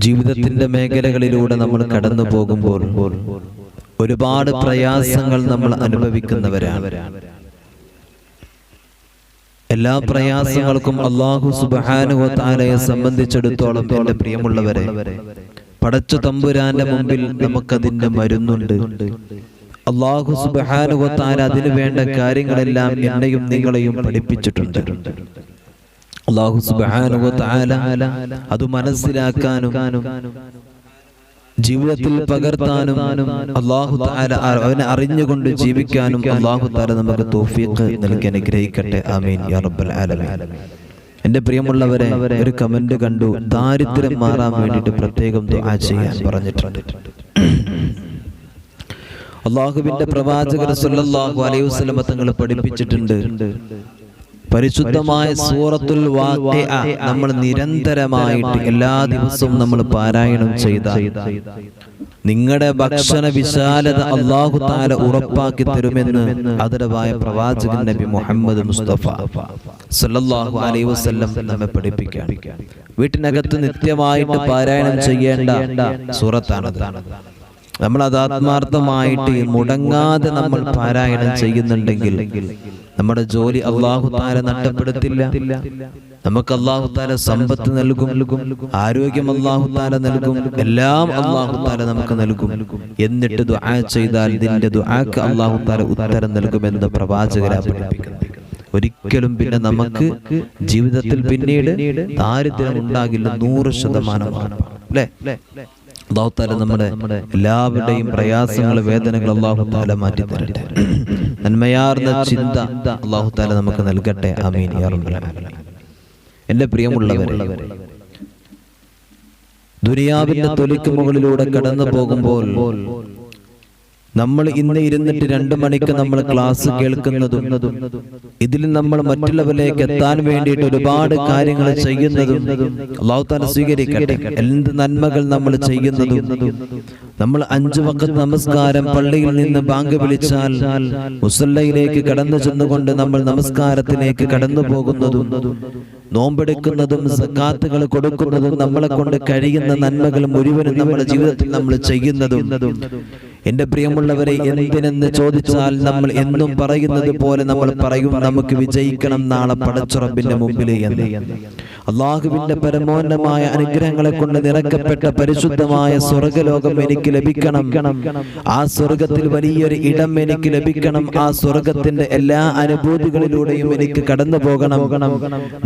ജീവിതത്തിന്റെ മേഖലകളിലൂടെ നമ്മൾ കടന്നു പോകുമ്പോൾ ഒരുപാട് പ്രയാസങ്ങൾ നമ്മൾ അനുഭവിക്കുന്നവരാണ്. എല്ലാ പ്രയാസങ്ങൾക്കും അല്ലാഹു സുബ്ഹാനഹു വ തആലയെ സംബന്ധിച്ചിടത്തോളം എൻ്റെ പ്രിയമുള്ളവരെ, പടച്ച തമ്പുരാന്റെ മുമ്പിൽ നമുക്കതിന്റെ മരുന്നുണ്ട്. അല്ലാഹു സുബ്ഹാനഹു വ തആല അതിനു വേണ്ട കാര്യങ്ങളെല്ലാം എന്നെയും നിങ്ങളെയും പഠിപ്പിച്ചിട്ടുണ്ട്. അല്ലാഹു സുബ്ഹാനഹു വ തആല അത് മനസ്സിലാക്കാനും ജീവിതത്തിൽ പകർത്താനും അല്ലാഹു തആല അവനെ അറിഞ്ഞുകൊണ്ട് ജീവിക്കാനും അല്ലാഹു തആല നമുക്ക് തൗഫീഖ് നൽകി അനുഗ്രഹിക്കട്ടെ. ആമീൻ യാ റബ്ബൽ ആലമീൻ. എൻ്റെ പ്രിയമുള്ളവരെ, ഒരു കമന്റ് കണ്ടു, ദാരിദ്ര്യം മാറാൻ വേണ്ടിയിട്ട് പ്രത്യേകം ദുആ ചെയ്യാൻ പറഞ്ഞിട്ടുണ്ട്. അല്ലാഹുവിന്റെ പ്രവാചകർ സല്ലല്ലാഹു അലൈഹി വസല്ലം തങ്ങൾ പഠിപ്പിച്ചിട്ടുണ്ട്. പരിശുദ്ധമായ സൂറത്തുൽ വാഖിഅ നമ്മൾ നിരന്തരമായിട്ട് എല്ലാ ദിവസവും നമ്മൾ പാരായണം ചെയ്താൽ നിങ്ങളുടെ ഭക്ഷണ വിശാലത അല്ലാഹു തആല ഉറപ്പാക്കി തരുമെന്ന് ആദരവായ പ്രവാചകൻ നബി മുഹമ്മദ് മുസ്തഫ സല്ലല്ലാഹു അലൈഹി വസല്ലം നമ്മെ പഠിപ്പിക്കുകയാണ്. വീട്ടിനകത്ത് നിത്യമായിട്ട് പാരായണം ചെയ്യേണ്ട സൂറത്താണത്. നമ്മൾ അത് ആത്മാർത്ഥമായിട്ട് മുടങ്ങാതെ നമ്മൾ പാരായണം ചെയ്യുന്നുണ്ടെങ്കിൽ നമ്മുടെ ജോലി അല്ലാഹു തആല നഷ്ടപ്പെടുത്തില്ല. നമുക്ക് അല്ലാഹു തആല സമ്പത്ത് നൽകും, ആരോഗ്യം അല്ലാഹു തആല നൽകും, എല്ലാം അല്ലാഹു തആല നമുക്ക് നൽകും. എന്നിട്ട് ദുആ ചെയ്താൽ ഇതിന്റെ ദുആക്ക് അല്ലാഹു തആല ഉത്തരം നൽകുമെന്ന് പ്രവാചകരാ പഠിപ്പിക്കുന്നു. ഒരിക്കലും പിന്നെ നമുക്ക് ജീവിതത്തിൽ പിന്നീട് ദാരിദ്ര്യം ഉണ്ടാകില്ല. 100% അല്ലേ? അല്ലാഹു തആല നമ്മുടെ എല്ലാവരുടെയും പ്രയാസങ്ങൾ, വേദനകൾ അല്ലാഹു തആല മാറ്റി തരട്ടെ. നന്മയാർന്ന ചിന്ത അല്ലാഹു തആല നമുക്ക് നൽകട്ടെ. ആമീൻ യാ റബ്ബൽ ആലമീൻ. എൻ്റെ പ്രിയമുള്ളവരെ, ദുനിയാവിന്റെ തൊലിക്ക് മുകളിലൂടെ കടന്നു പോകുമ്പോൾ നമ്മൾ ഇന്ന് ഇരുന്നിട്ട് 2 മണിക്ക് നമ്മൾ ക്ലാസ് കേൾക്കുന്നതും ഇതിൽ നമ്മൾ മറ്റുള്ളവരിലേക്ക് എത്താൻ വേണ്ടിയിട്ട് ഒരുപാട് കാര്യങ്ങൾ ചെയ്യുന്നതും അല്ലാഹു തആല സ്വീകരിക്കട്ടെ. എന്ത് നന്മകൾ നമ്മൾ ചെയ്യുന്നതും, നമ്മൾ 5 വഖത്ത് നമസ്കാരം പള്ളിയിൽ നിന്ന് ബാങ്ക് വിളിച്ചാൽ മുസല്ലയിലേക്ക് കടന്നു ചെന്നുകൊണ്ട് നമ്മൾ നമസ്കാരത്തിലേക്ക് കടന്നു പോകുന്നതും, നോമ്പെടുക്കുന്നതും, സക്കാത്തുകൾ കൊടുക്കുന്നതും, നമ്മളെ കൊണ്ട് കഴിയുന്ന നന്മകൾ മുഴുവനും നമ്മുടെ ജീവിതത്തിൽ നമ്മൾ ചെയ്യുന്നതും, എന്റെ പ്രിയമുള്ളവരെ, എന്തിനെന്ന് ചോദിച്ചാൽ നമ്മൾ എന്നും പറയുന്നത് പോലെ നമ്മൾ പറയും, നമുക്ക് വിജയിക്കണം നാളെ പടച്ച റബ്ബിന്റെ മുമ്പിൽ എന്ന്. അല്ലാഹുവിന്റെ പരമോന്നതമായ അനുഗ്രഹങ്ങളെ കൊണ്ട് നിറക്കപ്പെട്ട പരിശുദ്ധമായ സ്വർഗ്ഗലോകം എനിക്ക് ലഭിക്കണം. ആ സ്വർഗത്തിൽ വലിയൊരു ഇടം എനിക്ക് ലഭിക്കണം. ആ സ്വർഗത്തിന്റെ എല്ലാ അനുഭൂതികളിലൂടെയും എനിക്ക് കടന്നു പോകണം.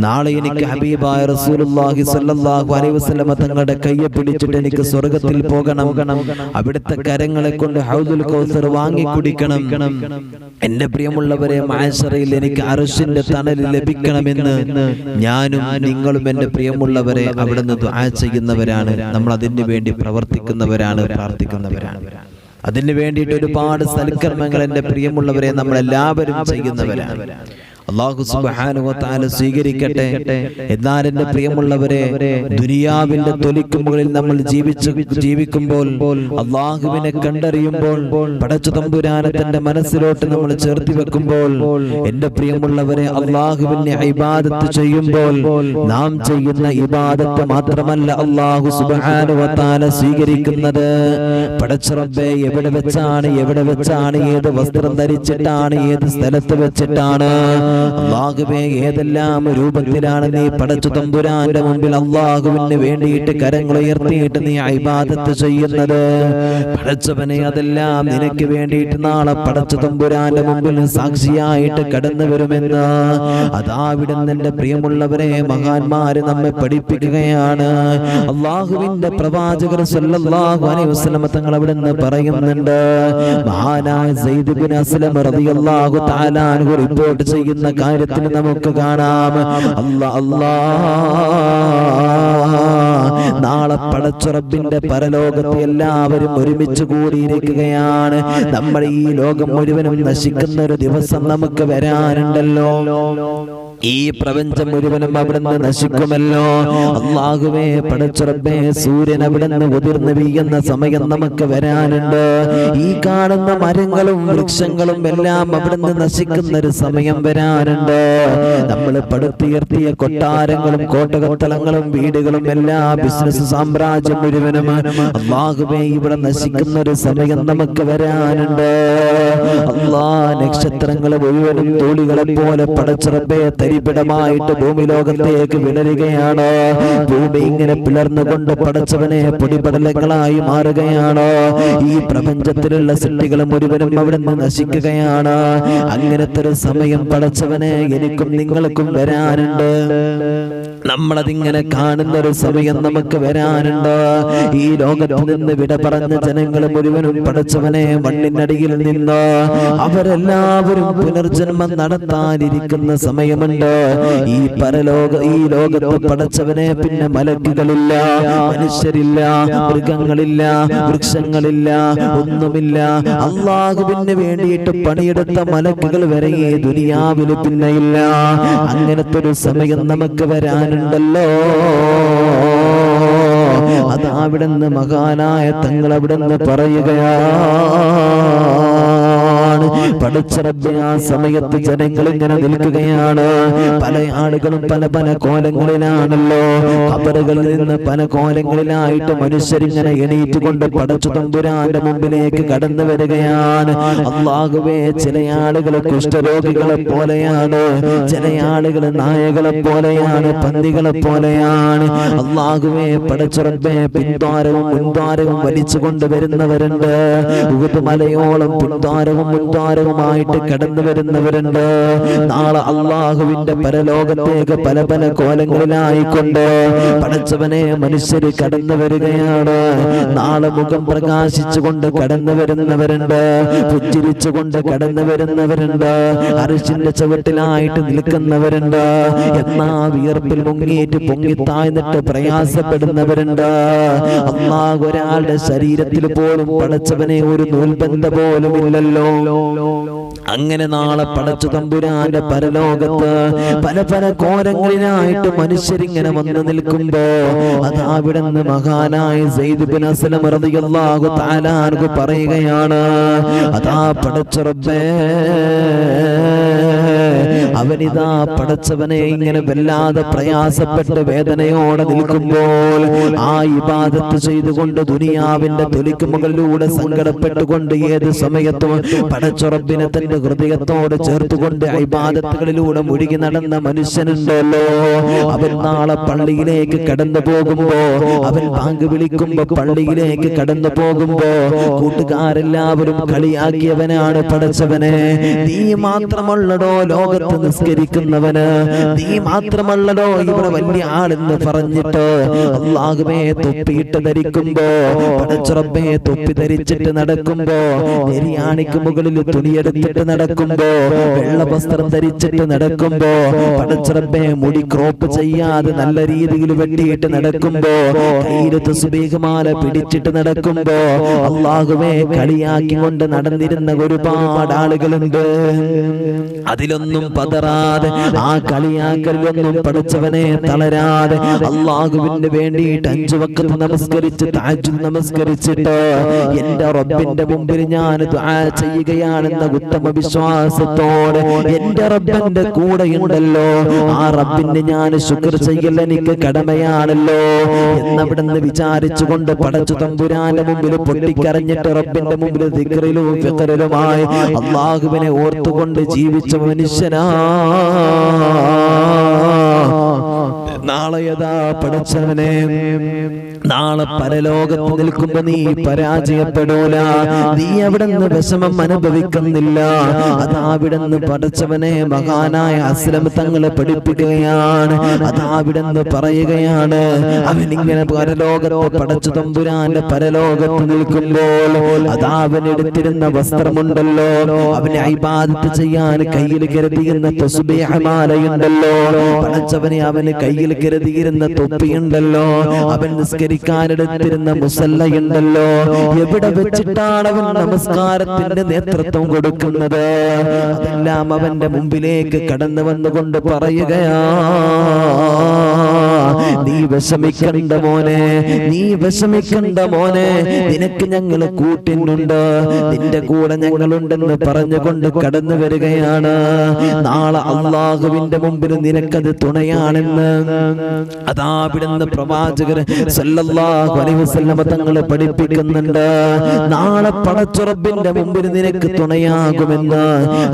നാളെ എനിക്ക് ഹബീബായ റസൂലുള്ളാഹി സ്വല്ലല്ലാഹു അലൈഹി വസല്ലം തങ്ങളുടെ കയ്യെ പിടിച്ചിട്ട് എനിക്ക് സ്വർഗത്തിൽ പോകണം. അവിടുത്തെ കരങ്ങളെ കൊണ്ട് ഹൗദുൽ കൗസർ വാങ്ങി കുടിക്കണം. എന്റെ പ്രിയമുള്ളവരെ, മഹ്ശറയിൽ എനിക്ക് അർശിന്റെ തണൽ ലഭിക്കണമെന്ന് ഞാനും നിങ്ങളും എന്റെ പ്രിയമുള്ളവരെ അവിടുന്ന് ദുആ ചെയ്യുന്നവരാണ്. നമ്മൾ അതിനു വേണ്ടി പ്രവർത്തിക്കുന്നവരാണ്, പ്രാർത്ഥിക്കുന്നവരാണ്. അതിനു വേണ്ടിയിട്ട് ഒരുപാട് സൽക്കർമ്മങ്ങൾ എന്റെ പ്രിയമുള്ളവരെ നമ്മൾ എല്ലാവരും ചെയ്യുന്നവരാണ്. അല്ലാഹു സുബ്ഹാനഹു വ തആല സ്വീകരിക്കട്ടെ. എന്നാൽ എന്റെ പ്രിയമുള്ളവരെ, ദുനിയാവിന്റെ തൊലിക്ക് മുകളിൽ നമ്മൾ ജീവിക്കുമ്പോൾ അല്ലാഹുവിനെ കണ്ടറിയുമ്പോൾ, പടച്ച തമ്പുരാനെ തന്റെ മനസ്സിലോട്ട് നമ്മൾ ചേർത്തി വെക്കുമ്പോൾ, എന്റെ പ്രിയമുള്ളവരെ, അല്ലാഹുവിനെ ഇബാദത്ത് ചെയ്യുമ്പോൾ നാം ചെയ്യുന്ന ഇബാദത്ത് മാത്രമല്ല അല്ലാഹു സുബ്ഹാനഹു വ തആല സ്വീകരിക്കുന്നത്. പടച്ച റബ്ബേ, എവിടെ വെച്ചാണ്, ഏത് വസ്ത്രം ധരിച്ചിട്ടാണ്, ഏത് സ്ഥലത്ത് വെച്ചിട്ടാണ്, അല്ലാഹുവേ, ഏതെല്ലാം രൂപത്തിലാണ് നീ പടച്ച തമ്പുരാന്റെ മുമ്പിൽ അല്ലാഹുവിന് വേണ്ടിയിട്ട് കരങ്ങൾ ഉയർത്തിയിട്ട് നീ ഇബാദത്ത് ചെയ്യുന്നത്, പടച്ചവനെ, അതെല്ലാം നിനക്ക് വേണ്ടിയിട്ട് നാളെ പടച്ച തമ്പുരാന്റെ മുമ്പിൽ സാക്ഷിയായിട്ട് കടന്നു വരുമെന്ന് അതാവിടുന്ന് എന്റെ പ്രിയമുള്ളവരെ മഹാന്മാര് നമ്മെ പഠിപ്പിക്കുകയാണ്. അല്ലാഹുവിന്റെ പ്രവാചകർ സല്ലല്ലാഹു അലൈഹി വസല്ലം തങ്ങൾ അവിടുന്ന് പറയുന്നുണ്ട്. മഹാനായ സയ്യിദ് ഇബ്നു അസ്ലം റളിയല്ലാഹു തആല അൻഹു റിപ്പോർട്ട് ചെയ്യുന്ന കാര്യത്തിൽ നമുക്ക് കാണാം, നാളെ പടച്ച റബ്ബിന്റെ പരലോകത്ത് എല്ലാവരും ഒരുമിച്ച് കൂടിയിരിക്കുകയാണ്. നമ്മൾ ഈ ലോകം മുഴുവനും നശിക്കുന്ന ഒരു ദിവസം നമുക്ക് വരാനുണ്ടല്ലോ. ഈ പ്രപഞ്ചം മുഴുവനും അവിടുന്ന് നശിക്കുമല്ലോ. അല്ലാഹുവേ പടച്ച റബ്ബേ, സൂര്യൻ അവിടുന്ന് ഉതിർന്നു വീഴുന്ന സമയം നമുക്ക് വരാനുണ്ട്. ഈ കാണുന്ന മരങ്ങളും വൃക്ഷങ്ങളും എല്ലാം അവിടുന്ന് നശിക്കുന്ന ഒരു സമയം വരാനുണ്ട്. നമ്മൾ പടുത്തുയർത്തിയ കൊട്ടാരങ്ങളും കോട്ടകൊത്തളങ്ങളും വീടുകളും എല്ലാ ബിസിനസ് സാമ്രാജ്യം മുഴുവനും അല്ലാഹുവേ ഇവിടെ നശിക്കുന്ന ഒരു സമയം നമുക്ക് വരാനുണ്ട്. അല്ലാഹ്, നക്ഷത്രങ്ങൾ മുഴുവനും തോളികളെ പോലെ പടച്ച റബ്ബേ തരിപിടമായിട്ട് ഭൂമി ലോകത്തേക്ക് വിളരുകയാണ്. ഭൂമി ഇങ്ങനെ പിളർന്നുകൊണ്ട് പടച്ചവനെ പൊടിപടലങ്ങളായി മാറുകയാണ്. ഈ പ്രപഞ്ചത്തിലുള്ള സൃഷ്ടികൾ മുഴുവനും അവിടുന്ന് നശിക്കുകയാണ്. അങ്ങനത്തെ ഒരു സമയം പടച്ചവനെ എനിക്കും നിങ്ങൾക്കും വരാനുണ്ട്. നമ്മളതിങ്ങനെ കാണുന്ന ഒരു സമയം നമുക്ക് വരാനുണ്ട്. ഈ ലോകത്ത് നിന്ന് വിട പറഞ്ഞ ജനങ്ങൾ മുഴുവനും പടച്ചവനെ മണ്ണിനടിയിൽ നിന്ന് അവരെല്ലാവരും പുനർജന്മം നടത്താനിരിക്കുന്ന സമയമുണ്ട്. ഈ ലോകത്ത് പടച്ചവനെ പിന്നെ മലക്കുകളില്ല, മനുഷ്യരില്ല, മൃഗങ്ങളില്ല, വൃക്ഷങ്ങളില്ല, ഒന്നുമില്ല. അല്ലാഹുവിന് വേണ്ടിയിട്ട് പണിയെടുത്ത മലക്കുകൾ വരെ ഈ ദുനിയാവിൽ പിന്നെയില്ല. അങ്ങനത്തെ ഒരു സമയം നമുക്ക് വരാനുണ്ടല്ലോ. അത് അവിടുന്ന് മഹാനായ തങ്ങൾ അവിടുന്ന് പറയുകയാണ്. പടച്ച റബ്ബേ, ആ സമയത്ത് ജനങ്ങൾ ഇങ്ങനെ നിൽക്കുകയാണ്. പല ആളുകളും പല പല കോലങ്ങളിലാണല്ലോ. ഖബറുകളിൽ നിന്ന് പല കോലങ്ങളിലായിട്ട് മനുഷ്യരിങ്ങനെ എണീറ്റുകൊണ്ട് പടച്ച തമ്പുരാന്റെ മുമ്പിലേക്ക് കടന്നു വരികയാണ്. അല്ലാഹുവേ, ചില ആളുകൾ കുഷ്ഠരോഗികളെ പോലെയാണ്, ചില ആളുകൾ നായകളെ പോലെയാണ്, പന്നികളെ പോലെയാണ്. അല്ലാഹുവേ പടച്ച റബ്ബേ, പിൻദ്വാരവും മുൻദ്വാരവും വലിച്ചു കൊണ്ടുവരുന്നവരുണ്ട്. ഉഹുദ് മലയോളം പിൻദ്വാരവും മുൻദ്വാരവുമായിട്ട് കടന്നു വരുന്നവരുണ്ട്. നാളെ അല്ലാഹുവിന്റെ പരലോകത്തേക്ക് പല പല കോലങ്ങളിലായിക്കൊണ്ട് പടച്ചവനെ മനുഷ്യര് കടന്നു വരികയാണ്. നാളെ മുഖം പ്രകാശിച്ചുകൊണ്ട് കടന്നു വരുന്നവരുണ്ട്, പുഞ്ചിരിച്ചുകൊണ്ട് കടന്നു വരുന്നവരുണ്ട്, അർശിന്റെ ചുവട്ടിലായിട്ട് നിൽക്കുന്നവരുണ്ട്. എന്നാ വിയർപ്പിൽ മുങ്ങിയിട്ട് പൊങ്ങിത്താഴ്ന്നിട്ട് പ്രയാസപ്പെടുന്നവരുണ്ട്. അല്ലാഹു, ഒരാളുടെ ശരീരത്തിൽ പോലും പടച്ചവനെ ഒരു നൂൽബന്ധ പോലും ഇല്ലല്ലോ. അങ്ങനെ നാളെ പടച്ച തമ്പുരാന്റെ പരലോകത്ത് പല പല കോലങ്ങളിലായിട്ട് മനുഷ്യരിങ്ങനെ വന്നു നിൽക്കുമ്പോ അത് അവിടുന്ന് മഹാനായ സയ്യിദ് ഇബ്നു അസ്ലം റളിയല്ലാഹു തആല അൻഹു പറയുകയാണ്, അതാ പടച്ച റബ്ബേ, അവനിതാ പടച്ചവനെ ഇങ്ങനെ വല്ലാതെ പ്രയാസപ്പെട്ട് വേദനയോടെ നിൽക്കുമ്പോൾ ആ ഇബാദത്ത് ചെയ്തുകൊണ്ട് ദുനിയാവിന്റെ തൊലിക്ക് മുകളിലൂടെ സങ്കടപ്പെട്ടുകൊണ്ട് ഏത് സമയത്തും പടച്ച റബ്ബിനെ തന്റെ ഹൃദയത്തോട് ചേർത്തുകൊണ്ട് ഇബാദത്തുകളിലൂടെ മുഴുകി നടന്ന മനുഷ്യനുണ്ടല്ലോ, അവൻ നാളെ പള്ളിയിലേക്ക് കടന്നു പോകുമ്പോ, അവൻ ബാങ്ക് വിളിക്കുമ്പോ പള്ളിയിലേക്ക് കടന്നു പോകുമ്പോ കൂട്ടുകാരെല്ലാവരും കളിയാക്കിയവനാണ് പടച്ചവനെ. നീ മാത്രമുള്ളടോ ലോകത്ത് നിസ്കരിക്കുന്നവന്, നീ മാത്രമല്ലടോ ഇവിടെ വലിയ ആളെന്ന് പറഞ്ഞിട്ട് അല്ലാഹുവേ തൊപ്പിയിട്ട് ധരിക്കുമ്പോ, പടച്ച റബ്ബേ തൊപ്പി ധരിച്ചിട്ട് നടക്കുമ്പോ, നെരിയാണിക്ക് മുകളിൽ തുണിയെടുത്തിട്ട് നടക്കുമ്പോ, വെള്ള വസ്ത്രം ധരിച്ചിട്ട് നടക്കുമ്പോ, പടച്ച റബ്ബേ മുടി ക്രോപ്പ് ചെയ്യാതെ നല്ല രീതിയിൽ വെട്ടിയിട്ട് നടക്കുമ്പോ, കയ്യിൽ തസ്ബീഹ്മാല പിടിച്ചിട്ട് നടക്കുമ്പോ അല്ലാഹുവേ കളിയാക്കി കൊണ്ട് നടന്നിരുന്ന ഒരുപാട് ആളുകളുണ്ട്. അതിലൊന്നും പതറാതെ, ആ കളിയാക്കലൊന്നും പടച്ചവനെ തളരാതെ അല്ലാഹുവിന് വേണ്ടിയിട്ട് 5 വഖത്ത് നമസ്കരിച്ച് തഹജ്ജുദ് നമസ്കരിച്ചിട്ട് എന്റെ റബ്ബിന്റെ മുമ്പിൽ ഞാൻ ദുആ ചെയ്യുകയാണെന്ന ഉത്തമ വിശ്വാസത്തോടെ എന്റെ റബ്ബിന്റെ കൂടെയുണ്ടല്ലോ, ആ റബ്ബിന് ഞാൻ ശുക്ർ ചെയ്യൽ എനിക്ക് കടമയാണല്ലോ എന്നവിടുന്ന് വിചാരിച്ചുകൊണ്ട് പടച്ച തമ്പുരാന്റെ മുമ്പിൽ പൊട്ടിക്കരഞ്ഞിട്ട് റബ്ബിന്റെ മുമ്പിൽ ദിക്റിലും ഫിഖറിലുമായി അല്ലാഹുവിനെ ഓർത്തുകൊണ്ട് ജീവിച്ച മനുഷ്യനാ. നാളെ യഥാ പടച്ചവനെ, നാളെ പരലോകത്ത് നിൽക്കുമ്പോ നീ പരാജയപ്പെടൂല, നീ അവിടുന്ന് വിഷമം അനുഭവിക്കുന്നില്ല. അതാവിടുന്ന് പടച്ചവനെ മഹാനായ അസ്ലം തങ്ങളെ പഠിപ്പിക്കുകയാണ്. അതാവിടുന്ന് പറയുകയാണ്, അവനിങ്ങനെ പരലോകത്ത് പടച്ച തമ്പുരാന്റെ പരലോകത്ത് നിൽക്കുമ്പോൾ അതാവൻ എടുത്തിരുന്ന വസ്ത്രമുണ്ടല്ലോ, അവനെ ഇബാദത്ത് ചെയ്യാൻ കയ്യിൽ കരുതിയിരുന്ന തസ്ബീഹ് മാലയുണ്ടല്ലോ, പടച്ചവനെ അവന് കയ്യിൽ കയ്യിൽ കരുതിയിരുന്ന തൊപ്പിയുണ്ടല്ലോ, അവൻ നിസ്കരിക്കാനെടുത്തിരുന്ന മുസല്ലയുണ്ടല്ലോ, എവിടെ വെച്ചിട്ടാണ് അവൻ നമസ്കാരത്തിന്റെ നേതൃത്വം കൊടുക്കുന്നത്? അതെല്ലാം അവന്റെ മുമ്പിലേക്ക് കടന്നു വന്നുകൊണ്ട് പറയുകയാ, നീ വിഷമിക്കണ്ട മോനെ, നീ വിഷമിക്കണ്ട മോനെ, നിനക്ക് ഞങ്ങൾ കൂട്ടിനുണ്ട്, നിന്റെ കൂടെ ഞങ്ങളുണ്ടെന്ന് പറഞ്ഞുകൊണ്ട് കടന്നു വരികയാണ്. നാളെ അള്ളാഹുവിന്റെ മുമ്പിൽ നിനക്കത് തുണയാണെന്ന് അതാ അവിടുന്ന് പ്രവാചകർ സല്ലല്ലാഹു അലൈഹി വസല്ലം തങ്ങൾ പഠിപ്പിക്കുന്നുണ്ട്. നാളെ പടച്ചുറപ്പിന്റെ മുമ്പിൽ നിനക്ക് തുണയാകുമെന്ന്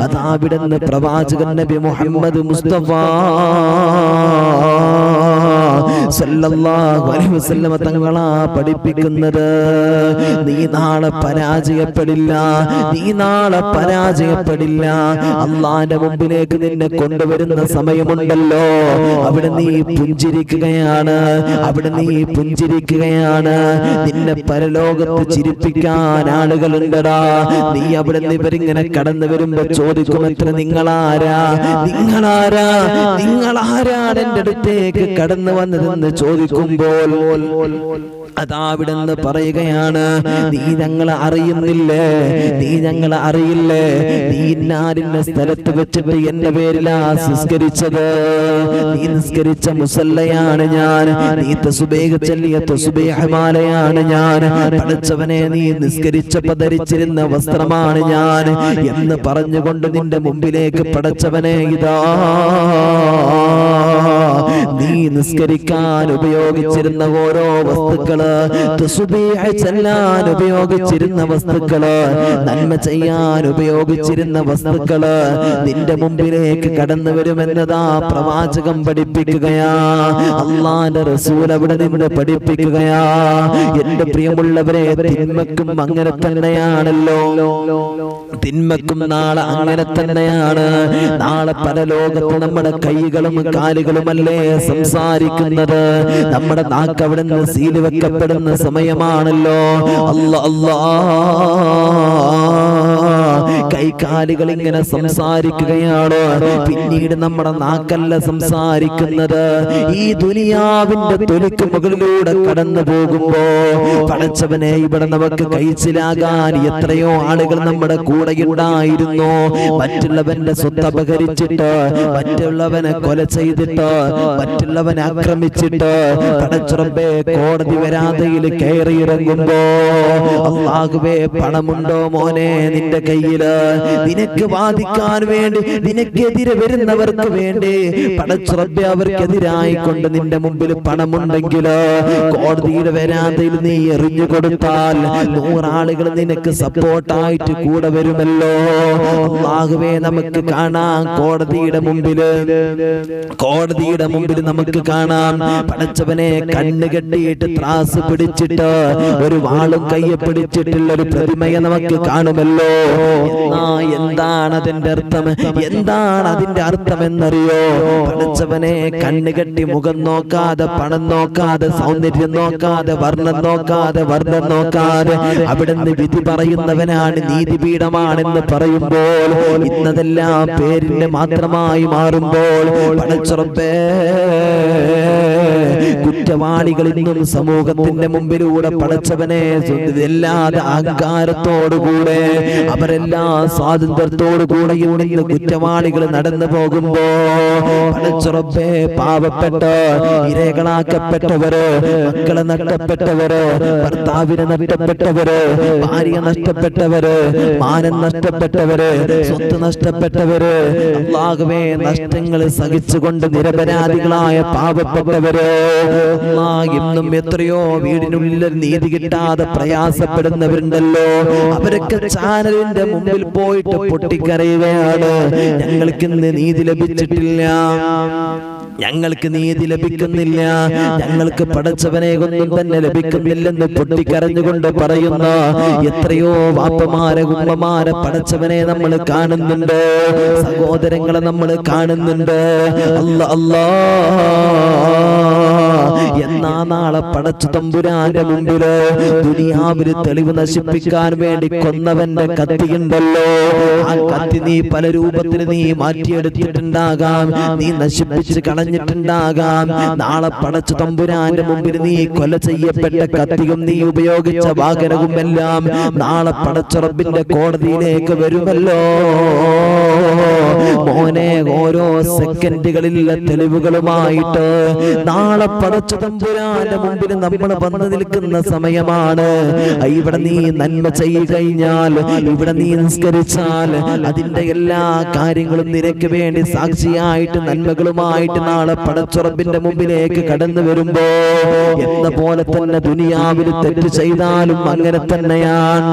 അതാ അവിടുന്ന് പ്രവാചകൻ നബി മുഹമ്മദ് മുസ്തഫ സല്ലല്ലാഹു അലൈഹി വസല്ലം തങ്ങളാ പഠിപ്പിക്കുന്നത്. നീ നാളെ പരാജയപ്പെടില്ല, നീ നാളെ പരാജയപ്പെടില്ല. അള്ളാന്റെ മുമ്പിലേക്ക് നിന്നെ കൊണ്ടുവരുന്ന സമയമുണ്ടല്ലോ, അവിടെ നീ പുഞ്ചിരിക്കുകയാണ്, അവിടെ നീ പുഞ്ചിരിക്കുകയാണ്. നിന്നെ പരലോകത്ത് ചിരിപ്പിക്കാൻ ആളുകളുണ്ടടാ. നീ അവിടെ നിന്ന് ഇവരിങ്ങനെ കടന്നു വരുമ്പോ ചോദിക്കുമത്ര, നിങ്ങളാരാ, നിങ്ങളാരാ, നിങ്ങളാരാണ് എന്റെ അടുത്തേക്ക് കടന്നു വന്നതെന്ന് ചോദിക്കുമ്പോൾ അതാ അവിടുന്ന് പറയുകയാണ്, നീ ഞങ്ങളെ അറിയുന്നില്ലേ, നീ ഞങ്ങളെ അറിയില്ലേ, നീ ഇന്നാരിന്റെ സ്ഥലത്ത് വെച്ചിട്ട് എന്റെ പേരിലാ നിസ്കരിച്ചത്, നീ നിസ്കരിച്ച മുസല്ലയാണ് ഞാൻ, നീ തസ്ബീഹ് ചൊല്ലിയ തസ്ബീഹ് മാലയാണ് ഞാൻ, പഠിച്ചവനെ നീ നിസ്കരിച്ചപ്പോൾ ധരിച്ചിരുന്ന വസ്ത്രമാണ് ഞാൻ എന്ന് പറഞ്ഞുകൊണ്ട് നിന്റെ മുമ്പിലേക്ക് പഠിച്ചവനെ ഇതാ നീ നിസ്കരിക്കാൻ ഉപയോഗിച്ചിരുന്ന ഓരോ വസ്തുക്കള്, തസ്ബീഹ് ചൊല്ലാൻ ഉപയോഗിച്ചിരുന്ന വസ്തുക്കള്, നന്മ ചെയ്യാൻ ഉപയോഗിച്ചിരുന്ന വസ്തുക്കള് നിന്റെ മുമ്പിലേക്ക് കടന്നു വരുമെന്നതാ പ്രവാചകം പഠിപ്പിക്കുകയാ, അള്ളാന്റെ റസൂൽ അവിടെ നിന്ന് പഠിപ്പിക്കുകയാ. എന്റെ പ്രിയമുള്ളവരെ, തിന്മക്കും അങ്ങനെ തന്നെയാണല്ലോ, തിന്മക്കും നാളെ അങ്ങനെ തന്നെയാണ്. നാളെ പരലോകത്ത് നമ്മുടെ കൈകളും കാലുകളുമല്ലേ സംസാരിക്കുന്നത്, നമ്മുടെ നാക്ക് അവിടെ നിന്ന് സീല് വെക്കപ്പെടുന്ന സമയമാണല്ലോ. അല്ലാ കൈകാലുകൾ ഇങ്ങനെ സംസാരിക്കുകയാണ്, പിന്നീട് നമ്മുടെ നാക്കല്ല സംസാരിക്കുന്നത്. ഈ ദുനിയാവിന്റെ തൊലിക്ക് മുകളിലൂടെ കടന്നു പോകുമ്പോ പടച്ചവനെ, ഇവിടെ നമുക്ക് കഴിച്ചിലാകാൻ എത്രയോ ആളുകൾ നമ്മുടെ കൂടെ ഉണ്ടായിരുന്നു. മറ്റുള്ളവന്റെ സ്വത്ത് അപഹരിച്ചിട്ട്, മറ്റുള്ളവനെ കൊല ചെയ്തിട്ട്, മറ്റുള്ളവനെ ആക്രമിച്ചിട്ട് പടച്ചുറപ്പേ കോടതി വരാതയിൽ കയറിയിറങ്ങുമ്പോ, അല്ലാഹുവേ പണമുണ്ടോ മോനെ നിന്റെ കയ്യില്, നിനക്ക് വാദിക്കാൻ വേണ്ടി, നിനക്കെതിരെ വരുന്നവർക്ക് വേണ്ടി പടച്ചുറപ്പേ അവർക്കെതിരായി കൊണ്ട് നിന്റെ മുമ്പിൽ പണമുണ്ടെങ്കിൽ കോടതിയുടെ വരാന്തയിൽ നീ എറിഞ്ഞു കൊടുത്താൽ 100 ആളുകൾ നിനക്ക് സപ്പോർട്ടായിട്ട് കൂടെ വരുമല്ലോ. അല്ലാഹുവേ നമുക്ക് കാണാം, കോടതിയുടെ മുമ്പില്, കോടതിയുടെ മുമ്പിൽ നമുക്ക് കാണാം പടച്ചവനെ കണ്ണ് കെട്ടിയിട്ട് ത്രാസ് പിടിച്ചിട്ട് ഒരു വാളും കയ്യെ പിടിച്ചിട്ടുള്ള ഒരു പ്രതിമയെ നമുക്ക് കാണുമല്ലോ. എന്താണ് അതിന്റെ അർത്ഥം, എന്താണ് അതിന്റെ അർത്ഥം എന്നറിയോ? പടച്ചവനെ കണ്ണ് കെട്ടി മുഖം നോക്കാതെ, പണം നോക്കാതെ, സൗന്ദര്യം നോക്കാതെ, വർണ്ണം നോക്കാതെ, വർണ്ണം നോക്കാതെ അവിടുന്ന് വിധി പറയുന്നവനാണ്, നീതിപീഠമാണെന്ന് പറയുമ്പോൾ ഇന്നതെല്ലാം പേരിന് മാത്രമായി മാറുമ്പോൾ പടച്ചുറപ്പേ, കുറ്റവാളികൾ ഇന്നും സമൂഹത്തിന്റെ മുമ്പിലൂടെ പടച്ചവനെ എല്ലാതെ അഹങ്കാരത്തോടുകൂടെ, അവരെല്ലാം സ്വാതന്ത്ര്യത്തോടുകൂടെയും നിന്ന് കുറ്റവാളികൾ നടന്നു പോകുമ്പോ പടച്ചുറപ്പേ, പാവപ്പെട്ട ഇരകളാക്കപ്പെട്ടവര്, മക്കളെ നഷ്ടപ്പെട്ടവര്, ഭർത്താവിനെ നഷ്ടപ്പെട്ടവര്, ഭാര്യ നഷ്ടപ്പെട്ടവര്, മാനം നഷ്ടപ്പെട്ടവര്, സ്വത്ത് നഷ്ടപ്പെട്ടവര്, അല്ലാഹുവേ നഷ്ടങ്ങൾ സഹിച്ചുകൊണ്ട് നിരപരാധികളായ പാവപ്പെട്ടവര്, ഇന്നും എത്രയോ വീടിനുള്ളിൽ നീതി കിട്ടാതെ പ്രയാസപ്പെടുന്നവരുണ്ടല്ലോ. അവരൊക്കെ ചാനലിന്റെ മുമ്പിൽ പോയിട്ട് പൊട്ടിക്കരയുകയാണ്, ഞങ്ങൾക്കിന്ന് നീതി ലഭിച്ചിട്ടില്ല, ഞങ്ങൾക്ക് നീതി ലഭിക്കുന്നില്ല, ഞങ്ങൾക്ക് പടച്ചവനെ ഒന്നും തന്നെ ലഭിക്കുന്നില്ലെന്ന് പൊട്ടിക്കരഞ്ഞുകൊണ്ട് പറയുന്ന എത്രയോ വാപ്പമാരെ, ഉമ്മമാരെ പടച്ചവനെ നമ്മൾ കാണുന്നുണ്ട്, സഹോദരങ്ങളെ നമ്മൾ കാണുന്നുണ്ട്. അല്ലാ എന്നാ നാളെ പടച്ചു തമ്പുരാന്റെ മുമ്പില് ദുനിയാവിൽ തെളിവ് നശിപ്പിക്കാൻ വേണ്ടി കൊന്നവന്റെ കത്തിയുണ്ടല്ലോ, ആ കത്തി നീ പല രൂപത്തിൽ നീ മാറ്റിയെടുത്തിട്ടുണ്ടാകാം, നീ നശിപ്പിച്ച് കളഞ്ഞിട്ടുണ്ടാകാം. നാളെ പടച്ചു തമ്പുരാന്റെ മുമ്പിൽ നീ കൊല ചെയ്യപ്പെട്ട കത്തിയും നീ ഉപയോഗിച്ച വാഹനവും എല്ലാം നാളെ പടച്ച റബ്ബിന്റെ കോടതിയിലേക്ക് വരുമല്ലോ. മോനെ, ഓരോ സെക്കൻഡുകളിലെ തെളിവുകളുമായിട്ട് നാളെ പടച്ച തമ്പുരാന്റെ മുമ്പിൽ നമ്മൾ വന്നു നിൽക്കുന്ന സമയമാണ്. ഇവിടെ നീ നന്മ ചെയ്തു കഴിഞ്ഞാൽ, ഇവിടെ നീ നിസ്കരിച്ചാൽ, അതിന്റെ എല്ലാ കാര്യങ്ങളും നിനക്ക് വേണ്ടി സാക്ഷിയായിട്ട് നന്മകളുമായിട്ട് നാളെ പടച്ച റബ്ബിന്റെ മുമ്പിലേക്ക് കടന്നു വരുമ്പോ എന്ന പോലെ തന്നെ ദുനിയാവിൽ തെറ്റ് ചെയ്താലും അങ്ങനെ തന്നെയാണ്.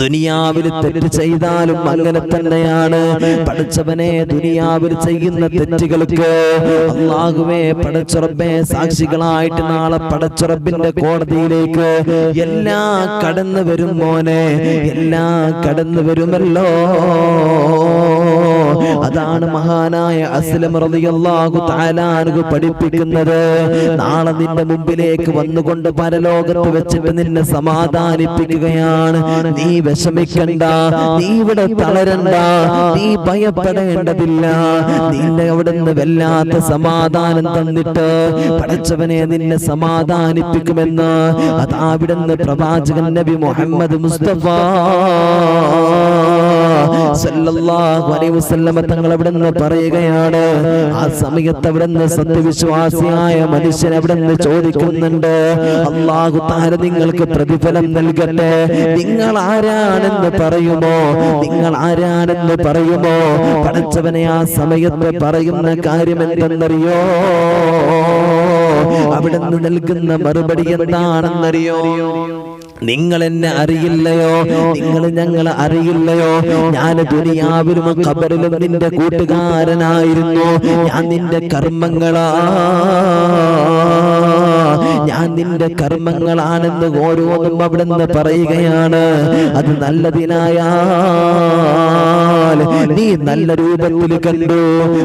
ദുനിയാവിൽ തെറ്റ് ചെയ്താലും അങ്ങനെ തന്നെയാണ്. പഠിച്ചവനെ, ദുനിയാവിൽ ചെയ്യുന്ന തെറ്റുകൾക്ക് അല്ലാഹുവേ പടച്ച റബ്ബേ സാക്ഷികളായിട്ട് നാളെ പടച്ച റബ്ബിന്റെ കോടതിയിലേക്ക് എല്ലാം കടന്നു വരും മോനെ, എല്ലാം കടന്നു വരുമല്ലോ. അതാണ് മഹാനായ അസ്ലം റളിയല്ലാഹു തആല അൻഹു പഠിപ്പിക്കുന്നത്. നാളെ നിന്റെ മുമ്പിലേക്ക് വന്നുകൊണ്ട് പരലോകത്ത് വെച്ചിട്ട് നിന്നെ സമാധാനിപ്പിക്കുകയാണ്. നീ വിഷമിക്കണ്ട, നീ ഇവിടെ തളരണ്ട, നീ ഭയപ്പെടേണ്ടതില്ല. നിന്നെ അവിടുന്ന് വല്ലാത്ത സമാധാനം തന്നിട്ട് പടച്ചവനെ നിന്നെ സമാധാനിപ്പിക്കുമെന്ന് അതാവിടുന്ന് പ്രവാചകൻ നബി മുഹമ്മദ് മുസ്തഫ സല്ലല്ലാഹു അലൈഹി വസല്ലം തങ്ങൾ അവിടുന്ന് പറയുകയാണ്. ആ സമയത്ത് അവിടുന്ന് സത്യവിശ്വാസിയായ മനുഷ്യൻ അവിടുന്ന് ചോദിക്കുന്നുണ്ട്, അല്ലാഹു തആല നിങ്ങൾക്ക് പ്രതിഫലം നൽകട്ടെ, നിങ്ങൾ ആരാണെന്ന് പറയുമോ, നിങ്ങൾ ആരാണെന്ന് പറയുമോ? പടച്ചവനെ, ആ സമയത്ത് പറയുന്ന കാര്യം എന്തെന്നറിയോ? അവിടുന്ന് നൽകുന്ന മറുപടി എന്താണെന്നറിയോ? നിങ്ങൾ എന്നെ അറിയില്ലയോ, നിങ്ങൾ ഞങ്ങളെ അറിയില്ലയോ? ഞാൻ ദുനിയാവിലും ഖബറിലും നിന്റെ കൂട്ടുകാരനായിരുന്നു. ഞാൻ നിന്റെ ഞാൻ നിന്റെ കർമ്മങ്ങളാണെന്ന് ഓരോന്നും അവിടുന്ന് പറയുകയാണ്. അത് നല്ലതിനായാൽ നീ നല്ല രൂപത്തിൽ കണ്ടു.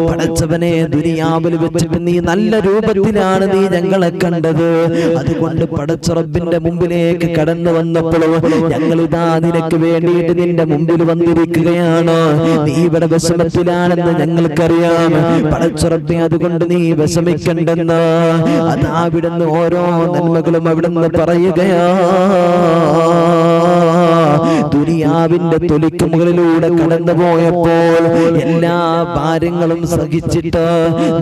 പടച്ചവനെ, ദുനിയാവിൽ വെച്ചിട്ട് നീ നല്ല രൂപത്തിലാണ് നീ ഞങ്ങളെ കണ്ടത്. അതുകൊണ്ട് പടച്ച റബ്ബിന്റെ മുമ്പിലേക്ക് കടന്നു വന്നപ്പോഴും ഞങ്ങൾ ഇതാ നിനക്ക് വേണ്ടിയിട്ട് നിന്റെ മുമ്പിൽ വന്നിരിക്കുകയാണ്. നീ ഇവിടെ വിഷമത്തിലാണെന്ന് ഞങ്ങൾക്കറിയാം പടച്ച റബ്ബേ, അതുകൊണ്ട് നീ വിഷമിക്കണ്ടെന്ന് അതാവിടുന്ന് ഓരോ നന്മകളും അവിടുന്ന് പറയുകയാ. ദുനിയാവിന്റെ തൊലിക്ക് മുകളിലൂടെ കടന്നു പോയപ്പോൾ എല്ലാ ഭാരങ്ങളും സഹിച്ചിട്ട്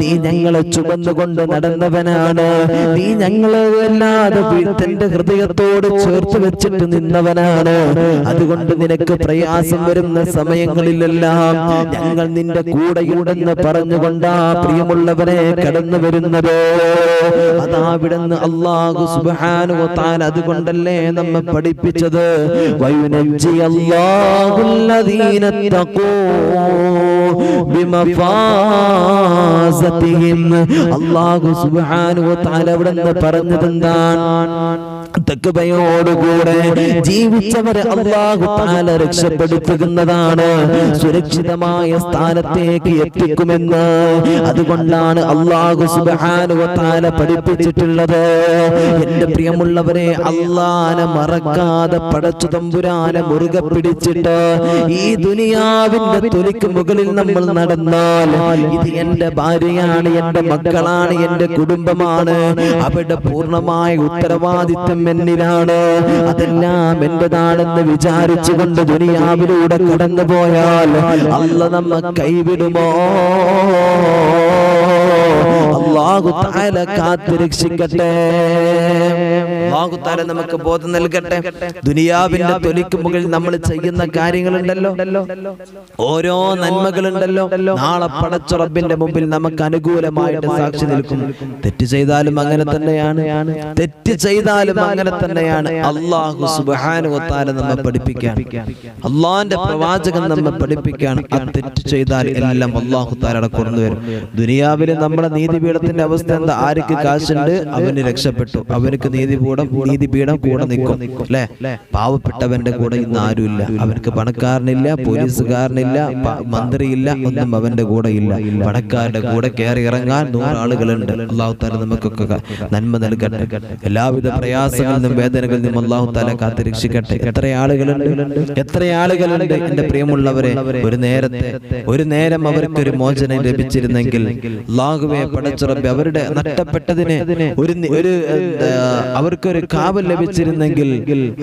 നീ ഞങ്ങളെ ചുമന്നുകൊണ്ട് നടന്നവനാണ്. നീ ഞങ്ങളെ അല്ലാതെ തന്റെ ഹൃദയത്തോട് ചേർത്ത് വെച്ചിട്ട് നിന്നവനാണ്. അതുകൊണ്ട് നിനക്ക് പ്രയാസം വരുന്ന സമയങ്ങളിലെല്ലാം ഞങ്ങൾ നിന്റെ കൂടെയുണ്ടെന്ന് പറഞ്ഞുകൊണ്ടാ പ്രിയമുള്ളവരെ കടന്നു വരുന്നത്. അതാവിടുന്ന് അല്ലാഹു സുബ്ഹാനഹു വ തആല അതുകൊണ്ടല്ലേ നമ്മെ പഠിപ്പിച്ചത്, വയുനജ്ജി അല്ലാഹുല്ലദീന തഖൂ ബിമഫാസതിഹിം. അല്ലാഹു സുബ്ഹാനഹു വ തആല അവിടുന്ന് പറഞ്ഞതെന്താണ്? തഖ്വയോടുകൂടെ ജീവിച്ചവരെ അല്ലാഹു തആല രക്ഷപ്പെടുത്തുന്നതാണ്, സുരക്ഷിതമായ സ്ഥാനത്തേക്ക് എത്തിക്കുമെന്ന്. അതുകൊണ്ടാണ് അല്ലാഹു സുബ്ഹാനഹു വ തആല പഠിപ്പിച്ചിട്ടുള്ളത്. എന്റെ പ്രിയമുള്ളവരെ, അല്ലാഹനെ മറക്കാതെ പടച്ചു തമ്പുരാനെ മുറുകെ പിടിച്ചിട്ട് ഈ ദുനിയാവിന്റെ തൊലിക്ക് മുകളിൽ നമ്മൾ നടന്നാൽ, ഇത് എന്റെ ഭാര്യയാണ്, എന്റെ മക്കളാണ്, എന്റെ കുടുംബമാണ്, അവരുടെ പൂർണ്ണമായ ഉത്തരവാദിത്വം എന്നിലാണ്, അതെല്ലാം എന്റേതാണെന്ന് വിചാരിച്ചുകൊണ്ട് ദുനിയാവിലൂടെ കടന്നു പോയാൽ അല്ലാഹ് നമ്മെ കൈവിടുമോ? അല്ലാഹു തആല കാത്തുരക്ഷിക്കട്ടെ. അല്ലാഹു തആല നമുക്ക് ബോധം നൽകട്ടെ. ദുനിയാവിന്റെ തൊലിക്ക് മുകളിൽ നമ്മൾ ചെയ്യുന്ന കാര്യങ്ങളുണ്ടല്ലോ, ഓരോ നന്മകളുണ്ടല്ലോ, നാളെ പടച്ച റബ്ബിന്റെ മുമ്പിൽ നമുക്ക് അനുകൂലമായിട്ട് സാക്ഷി നിൽക്കും. തെറ്റ് ചെയ്താലും അങ്ങനെ തന്നെയാണ്, തെറ്റ് ചെയ്താലും അങ്ങനെ തന്നെയാണ്. അല്ലാഹു സുബ്ഹാനഹു വ തആല നമ്മെ പഠിപ്പിക്കാൻ, അല്ലാഹുവിന്റെ പ്രവാചകൻ നമ്മെ പഠിപ്പിക്കാൻ, ആ തെറ്റ് ചെയ്താൽ എല്ലാം അല്ലാഹു തആല കൊണ്ടുവരും. ദുനിയാവിലെ നമ്മുടെ നീതിപീഠത്തിന്റെ അവസ്ഥ എന്താ? ആർക്ക് കാശുണ്ട് അവന് രക്ഷപ്പെട്ടു, അവനക്ക് നീതിപീഠം നീതിപീഠം കൂടെ നിൽക്കും അല്ലെ. പാവപ്പെട്ടവന്റെ കൂടെ ഇന്ന് ആരുമില്ല. അവർക്ക് പണക്കാരനില്ല, പോലീസുകാരനില്ല, മന്ത്രിയില്ല, ഒന്നും അവന്റെ കൂടെ ഇല്ല. പണക്കാരുടെ കൂടെ കയറി ഇറങ്ങാൻ 100 ആളുകളുണ്ട്. അല്ലാഹു തആല നമുക്കൊക്കെ നന്മ നൽകട്ടെ. എല്ലാവിധ പ്രയാസങ്ങളിൽ നിന്നും വേദനകളിൽ നിന്നും അല്ലാഹു തആല കാത്തുരക്ഷിക്കട്ടെ. എത്ര ആളുകളുണ്ട് എന്റെ പ്രിയമുള്ളവരെ. ഒരു നേരം അവർക്കൊരു മോചനം ലഭിച്ചിരുന്നെങ്കിൽ, അല്ലാഹുവേ പടച്ച റബ്ബേ, അവരുടെ നഷ്ടപ്പെട്ടതിന് അവർക്കൊരു കാവൽ ലഭിച്ചിരുന്നെങ്കിൽ,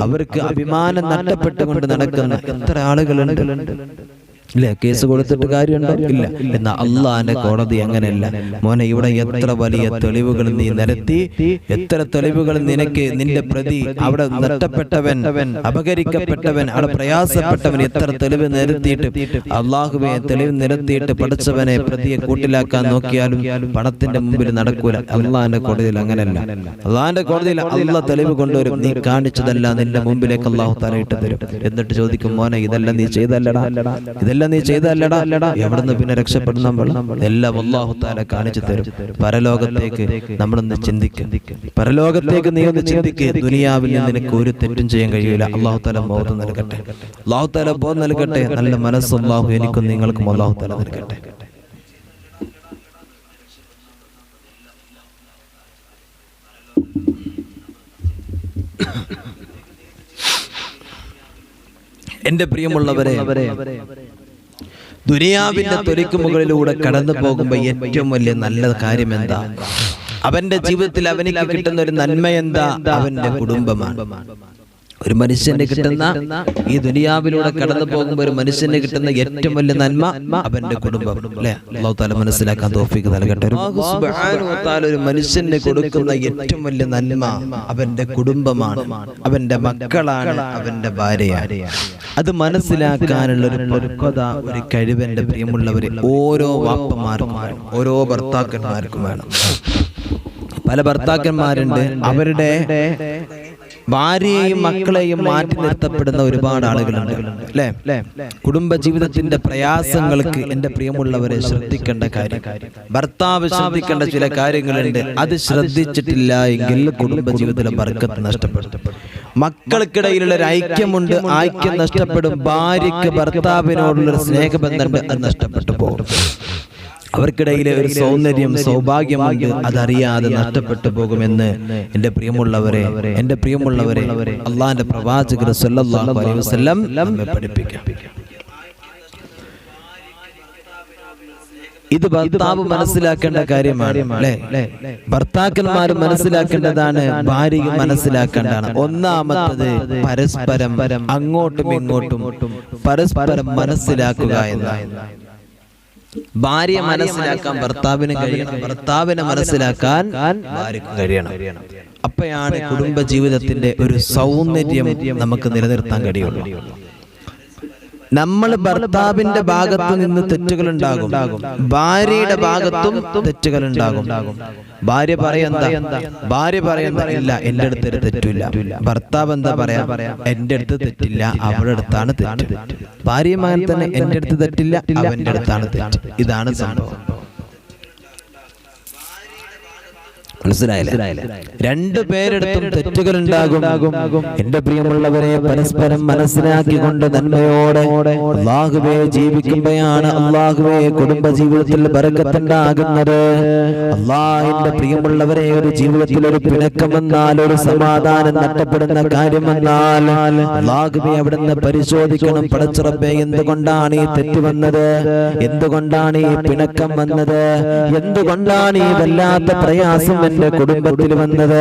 അവർക്ക് അഭിമാനം നഷ്ടപ്പെട്ടുകൊണ്ട് നടക്കുന്ന എത്ര ആളുകളുണ്ട് ഇല്ല. കേസ് കൊടുത്തിട്ട് കാര്യമുണ്ടോ? ഇല്ല. എന്നാൽ അള്ളാന്റെ കോടതി അങ്ങനെയല്ല മോനെ. ഇവിടെ എത്ര വലിയ തെളിവുകൾ നീ നിരത്തി, എത്ര തെളിവുകൾ നിനക്ക് നിന്റെ പ്രതി, അവിടെ നഷ്ടപ്പെട്ടവൻ, അപകരിക്കപ്പെട്ടവൻ, അവിടെ പ്രയാസപ്പെട്ടവൻ, എത്ര തെളിവ് നിരത്തിയിട്ട് അള്ളാഹുവെ തെളിവ് നിരത്തിയിട്ട് പഠിച്ചവനെ പ്രതിയെ കൂട്ടിലാക്കാൻ നോക്കിയാലും പണത്തിന്റെ മുമ്പിൽ നടക്കൂല. അള്ളാന്റെ കോടതിയിൽ അങ്ങനെയല്ല. അള്ളാന്റെ കോടതിയിൽ അള്ളാഹ് തെളിവ് കൊണ്ടുവരും. നീ കാണിച്ചതല്ല നിന്റെ മുമ്പിലേക്ക് അള്ളാഹു തആല ഇട്ട് തരും. എന്നിട്ട് ചോദിക്കും, മോനെ ഇതെല്ലാം നീ ചെയ്തല്ലടാ, നീ ചെയ്തല്ലടാ, എവിടുന്ന് പിന്നെ രക്ഷപ്പെടുന്ന എല്ലാം അല്ലാഹു തആല കാണിച്ചു തരും. പരലോകത്തേക്ക് നമ്മളൊന്ന് ചിന്തിക്കും. പരലോകത്തേക്ക് നീ ഒന്ന് ചിന്തിക്ക്. ദുനിയാവിൽ നിന്ന് നിനക്ക് ഒരു തെറ്റും ചെയ്യാൻ കഴിയില്ല. അല്ലാഹു തആല ബോധം നൽകട്ടെ. അല്ലാഹു തആല ബോധം നൽകട്ടെ. നല്ല മനസ്സ് അല്ലാഹു എനിക്കും നിങ്ങൾക്കും അല്ലാഹു തആല നൽകട്ടെ. എന്റെ പ്രിയമുള്ളവരെ, ദുനിയാവിന്റെ തൊലിക്ക് മുകളിലൂടെ കടന്നു പോകുമ്പോ ഏറ്റവും വലിയ നല്ല കാര്യം എന്താ? അവന്റെ ജീവിതത്തിൽ അവനിക്ക് കിട്ടുന്ന ഒരു നന്മ എന്താ? അവന്റെ കുടുംബമാണ്. ഒരു മനുഷ്യന് കിട്ടുന്ന, ഈ ദുനിയാവിലൂടെ കടന്നു പോകുമ്പോൾ ഒരു മനുഷ്യന് കിട്ടുന്ന ഏറ്റവും വലിയ നന്മ അവന്റെ കുടുംബം അല്ലെ. അല്ലാഹു തആല മനസ്സിലാക്കാൻ തൗഫീഖ് നൽകട്ടെ. അല്ലാഹു സുബ്ഹാനഹു വ തആല ഒരു മനുഷ്യന് കൊടുക്കുന്ന ഏറ്റവും വലിയ നന്മ അവന്റെ കുടുംബമാണ്, അവന്റെ മക്കളാണ്, അവന്റെ ഭാര്യയാണ്. അത് മനസ്സിലാക്കാനുള്ള ഒരു പക്വത, ഒരു കഴിവെന്റെ പ്രിയമുള്ളവരെ ഓരോ വാപ്പമാർക്കും വേണം, ഓരോ ഭർത്താക്കന്മാർക്കും വേണം. പല ഭർത്താക്കന്മാരുണ്ട്, അവരുടെ ഭാര്യയെയും മക്കളെയും മാറ്റി നിർത്തപ്പെടുന്ന ഒരുപാട് ആളുകളുണ്ട് അല്ലെ. കുടുംബജീവിതത്തിന്റെ പ്രയാസങ്ങൾക്ക് എന്റെ പ്രിയമുള്ളവരെ ശ്രദ്ധിക്കേണ്ട കാര്യം, ഭർത്താവ് ശ്രദ്ധിക്കേണ്ട ചില കാര്യങ്ങളുണ്ട്. അത് ശ്രദ്ധിച്ചിട്ടില്ല എങ്കിൽ കുടുംബജീവിതത്തിലെ ബർക്കത്ത് നഷ്ടപ്പെടും. മക്കൾക്കിടയിലുള്ള ഒരു ഐക്യമുണ്ട്, ഐക്യം നഷ്ടപ്പെടും. ഭാര്യയ്ക്ക് ഭർത്താവിനോടുള്ള സ്നേഹബന്ധമുണ്ട്, അത് നഷ്ടപ്പെട്ടു പോകും. അവർക്കിടയിലെ ഒരു സൗന്ദര്യം, സൗഭാഗ്യമുണ്ട്, അതറിയാതെ നഷ്ടപ്പെട്ടു പോകുമെന്ന് എന്റെ പ്രിയമുള്ളവരെ അള്ളാന്റെ പ്രവാചകർ സല്ലല്ലാഹു അലൈഹി വസല്ലം നമ്മെ പഠിപ്പിക്കാം. ഇത് ഭർത്താവ് മനസ്സിലാക്കേണ്ട കാര്യമാണ് അല്ലെ. ഭർത്താക്കന്മാർ മനസ്സിലാക്കേണ്ടതാണ്, ഭാര്യ മനസ്സിലാക്കേണ്ടതാണ്. ഒന്നാമത്തത് പരസ്പരം അങ്ങോട്ടും ഇങ്ങോട്ടും പരസ്പരം മനസ്സിലാക്കുക എന്നാണ്. ഭാര്യ മനസ്സിലാക്കാൻ ഭർത്താവിന് കഴിയണം, ഭർത്താവിനെ മനസ്സിലാക്കാൻ ഭാര്യയ്ക്ക് കഴിയണം. അപ്പോഴാണ് കുടുംബ ജീവിതത്തിന്റെ ഒരു സൗന്ദര്യം നമുക്ക് നിലനിർത്താൻ കഴിയുള്ളൂ. നമ്മൾ ഭർത്താവിന്റെ ഭാഗത്ത് നിന്ന് തെറ്റുകൾ ഉണ്ടാകും, ഭാര്യയുടെ ഭാഗത്തും തെറ്റുകൾ ഉണ്ടാകും. ഭാര്യ പറയണ്ട ഇല്ല, എന്റെ അടുത്ത് ഒരു തെറ്റില്ല. ഭർത്താവ് എന്താ പറയാ, എന്റെ അടുത്ത് തെറ്റില്ല, അവളുടെ അടുത്താണ് തെറ്റ്. ഭാര്യ മകൻ തന്നെ, എന്റെ അടുത്ത് തെറ്റില്ല, അവന്റെ അടുത്താണ് തെറ്റ്. ഇതാണ് സംഭവം. മനസ്സിലായില്ല? രണ്ടുപേരെടുത്തും തെറ്റുകൾ ഉണ്ടാകും. എന്റെ പ്രിയമുള്ളവരെ, പരസ്പരം മനസ്സിലാക്കിക്കൊണ്ട് നന്മയോടെ അല്ലാഹുവേ ജീവിക്കുമ്പോഴാണ് അല്ലാഹുവേ കുടുംബ ജീവിതത്തിൽ ബർക്കത്തുണ്ടാകുന്നത്. എന്റെ പ്രിയമുള്ളവരെ, ഒരു ജീവിതത്തിൽ ഒരു പിണക്കം വന്നാൽ, ഒരു സമാധാനം നഷ്ടപ്പെടുന്ന കാര്യം വന്നാൽ അല്ലാഹുവേ അവിടുന്ന് പരിശോധിക്കണം. പടച്ച റബ്ബേ, എന്തുകൊണ്ടാണ് ഈ തെറ്റ് വന്നത്? എന്തുകൊണ്ടാണ് ഈ പിണക്കം വന്നത്? എന്തുകൊണ്ടാണ് ഈ വല്ലാത്ത പ്രയാസം എന്റെ കുടുംബത്തിൽ വന്നത്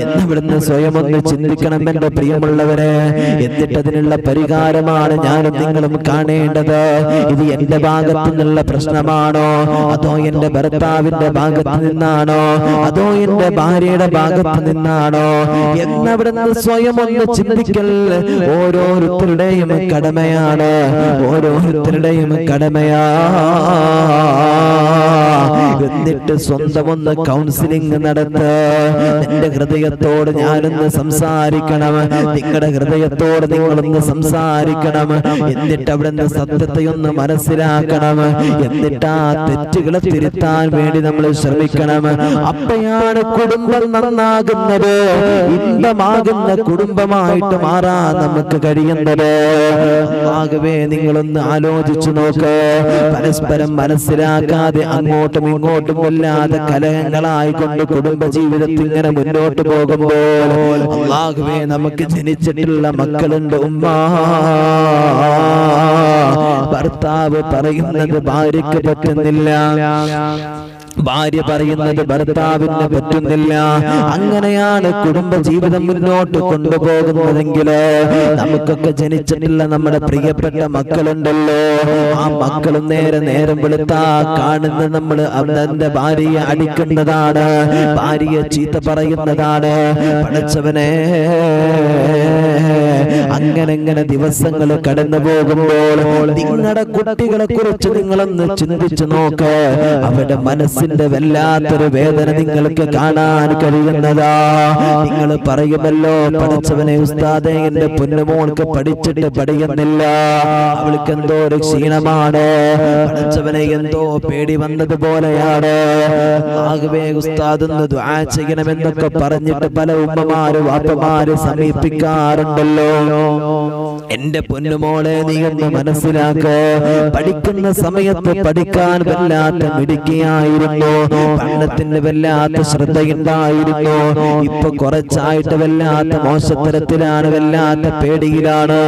എന്നിവിടുന്ന് സ്വയം ഒന്ന് ചിന്തിക്കണം എന്റെ പ്രിയമുള്ളവരെ. എന്നിട്ട് അതിനുള്ള പരിഹാരമാണ് ഞാനും നിങ്ങളും കാണേണ്ടത്. ഇത് എന്റെ ഭാഗത്തു നിന്നുള്ള പ്രശ്നമാണോ, അതോ എന്റെ ഭർത്താവിന്റെ ഭാഗത്ത് നിന്നാണോ, അതോ എന്റെ ഭാര്യയുടെ ഭാഗത്ത് നിന്നാണോ എന്നവിടുന്ന് സ്വയം ഒന്ന് ചിന്തിക്കൽ ഓരോരുത്തരുടെയും കടമയാണ്, ഓരോരുത്തരുടെയും കടമയാ. എന്നിട്ട് സ്വന്തം ഒന്ന് കൗൺസിലിംഗ് നടത്ത. എന്റെ ഹൃദയത്തോട് ഞാനൊന്ന് സംസാരിക്കണം, നിങ്ങളുടെ ഹൃദയത്തോട് നിങ്ങളൊന്ന് സംസാരിക്കണം. എന്നിട്ട് അവിടെ നിന്ന് സത്യത്തെ ഒന്ന് മനസ്സിലാക്കണം. എന്നിട്ട് ആ തെറ്റുകളെ തിരുത്താൻ വേണ്ടി നമ്മൾ ശ്രമിക്കണം. അപ്പോഴാണ് കുടുംബം നന്നാകുന്നത്, ഇമ്പമാകുന്ന കുടുംബമായിട്ട് മാറാൻ നമുക്ക് കഴിയുന്നത്. ആകവേ നിങ്ങളൊന്ന് ആലോചിച്ചു നോക്ക്. പരസ്പരം മനസ്സിലാക്കാതെ അങ്ങോട്ടും ഇങ്ങോട്ടും വല്ലാതെ കലഹങ്ങളായിക്കൊണ്ട് കുടുംബ ജീവിതത്തിൽ ഇങ്ങനെ മുന്നോട്ട് പോകുമ്പോൾ അല്ലാഹുവേ നമുക്ക് ജനിച്ചിട്ടുള്ള മക്കളുണ്ട്. ഉമ്മ ഭർത്താവ് പറയുന്നത് ഭാര്യയ്ക്ക് പറ്റുന്നില്ല, ഭാര്യ പറയുന്നത് ഭർത്താവിന് പറ്റുന്നില്ല. അങ്ങനെയാണ് കുടുംബ ജീവിതം മുന്നോട്ട് കൊണ്ടുപോകുന്നതെങ്കിൽ നമുക്കൊക്കെ ജനിച്ചിട്ടുള്ള നമ്മുടെ പ്രിയപ്പെട്ട മക്കളുണ്ടല്ലോ, ആ മക്കളും നേരം വെളുത്താ കാണുന്ന നമ്മൾ അവന്റെ ഭാര്യയെ അടിക്കുന്നതാണ്, ഭാര്യയെ ചീത്ത പറയുന്നതാണ്. പടച്ചവനെ, അങ്ങനെ ദിവസങ്ങൾ കടന്നു പോകുമ്പോൾ നിങ്ങളുടെ കുട്ടികളെ കുറിച്ച് നിങ്ങളൊന്ന് ചിന്തിച്ചു നോക്ക്. അവരുടെ മനസ്സിന്റെ വല്ലാത്തൊരു വേദന നിങ്ങൾക്ക് കാണാൻ കഴിയുന്നതാ. നിങ്ങൾ പറയുമല്ലോ, പഠിച്ചവനെ ഉസ്താദേ എന്റെ പൊന്നുമോൾക്ക് പഠിച്ചിട്ട് പഠിക്കുന്നില്ല, അവൾക്ക് എന്തോ ഒരു ക്ഷീണമാണ്, പഠിച്ചവനെ എന്തോ പേടി വന്നതുപോലെയാണ്. ആകവേ ഉസ്താദ് ഒന്ന് ദുആ ചെയ്യണമെന്നൊക്കെ പറഞ്ഞിട്ട് പല ഉമ്മമാര് വാപ്പമാര് സമീപിക്കാറുണ്ടല്ലോ. എന്റെ പൊന്നുമോളെ, നീ ഒന്ന് മനസ്സിലാക്ക. പഠിക്കുന്ന സമയത്ത് പഠിക്കാൻ വല്ലാത്ത മിടുക്കിയായിരുന്നു, പഠനത്തിന് വല്ലാത്ത ശ്രദ്ധയുണ്ടായിരുന്നു. ഇപ്പൊ കുറച്ചായിട്ട് വല്ലാത്ത മോശത്തരത്തിലാണ്, വല്ലാത്ത പേടിയിലാണ്,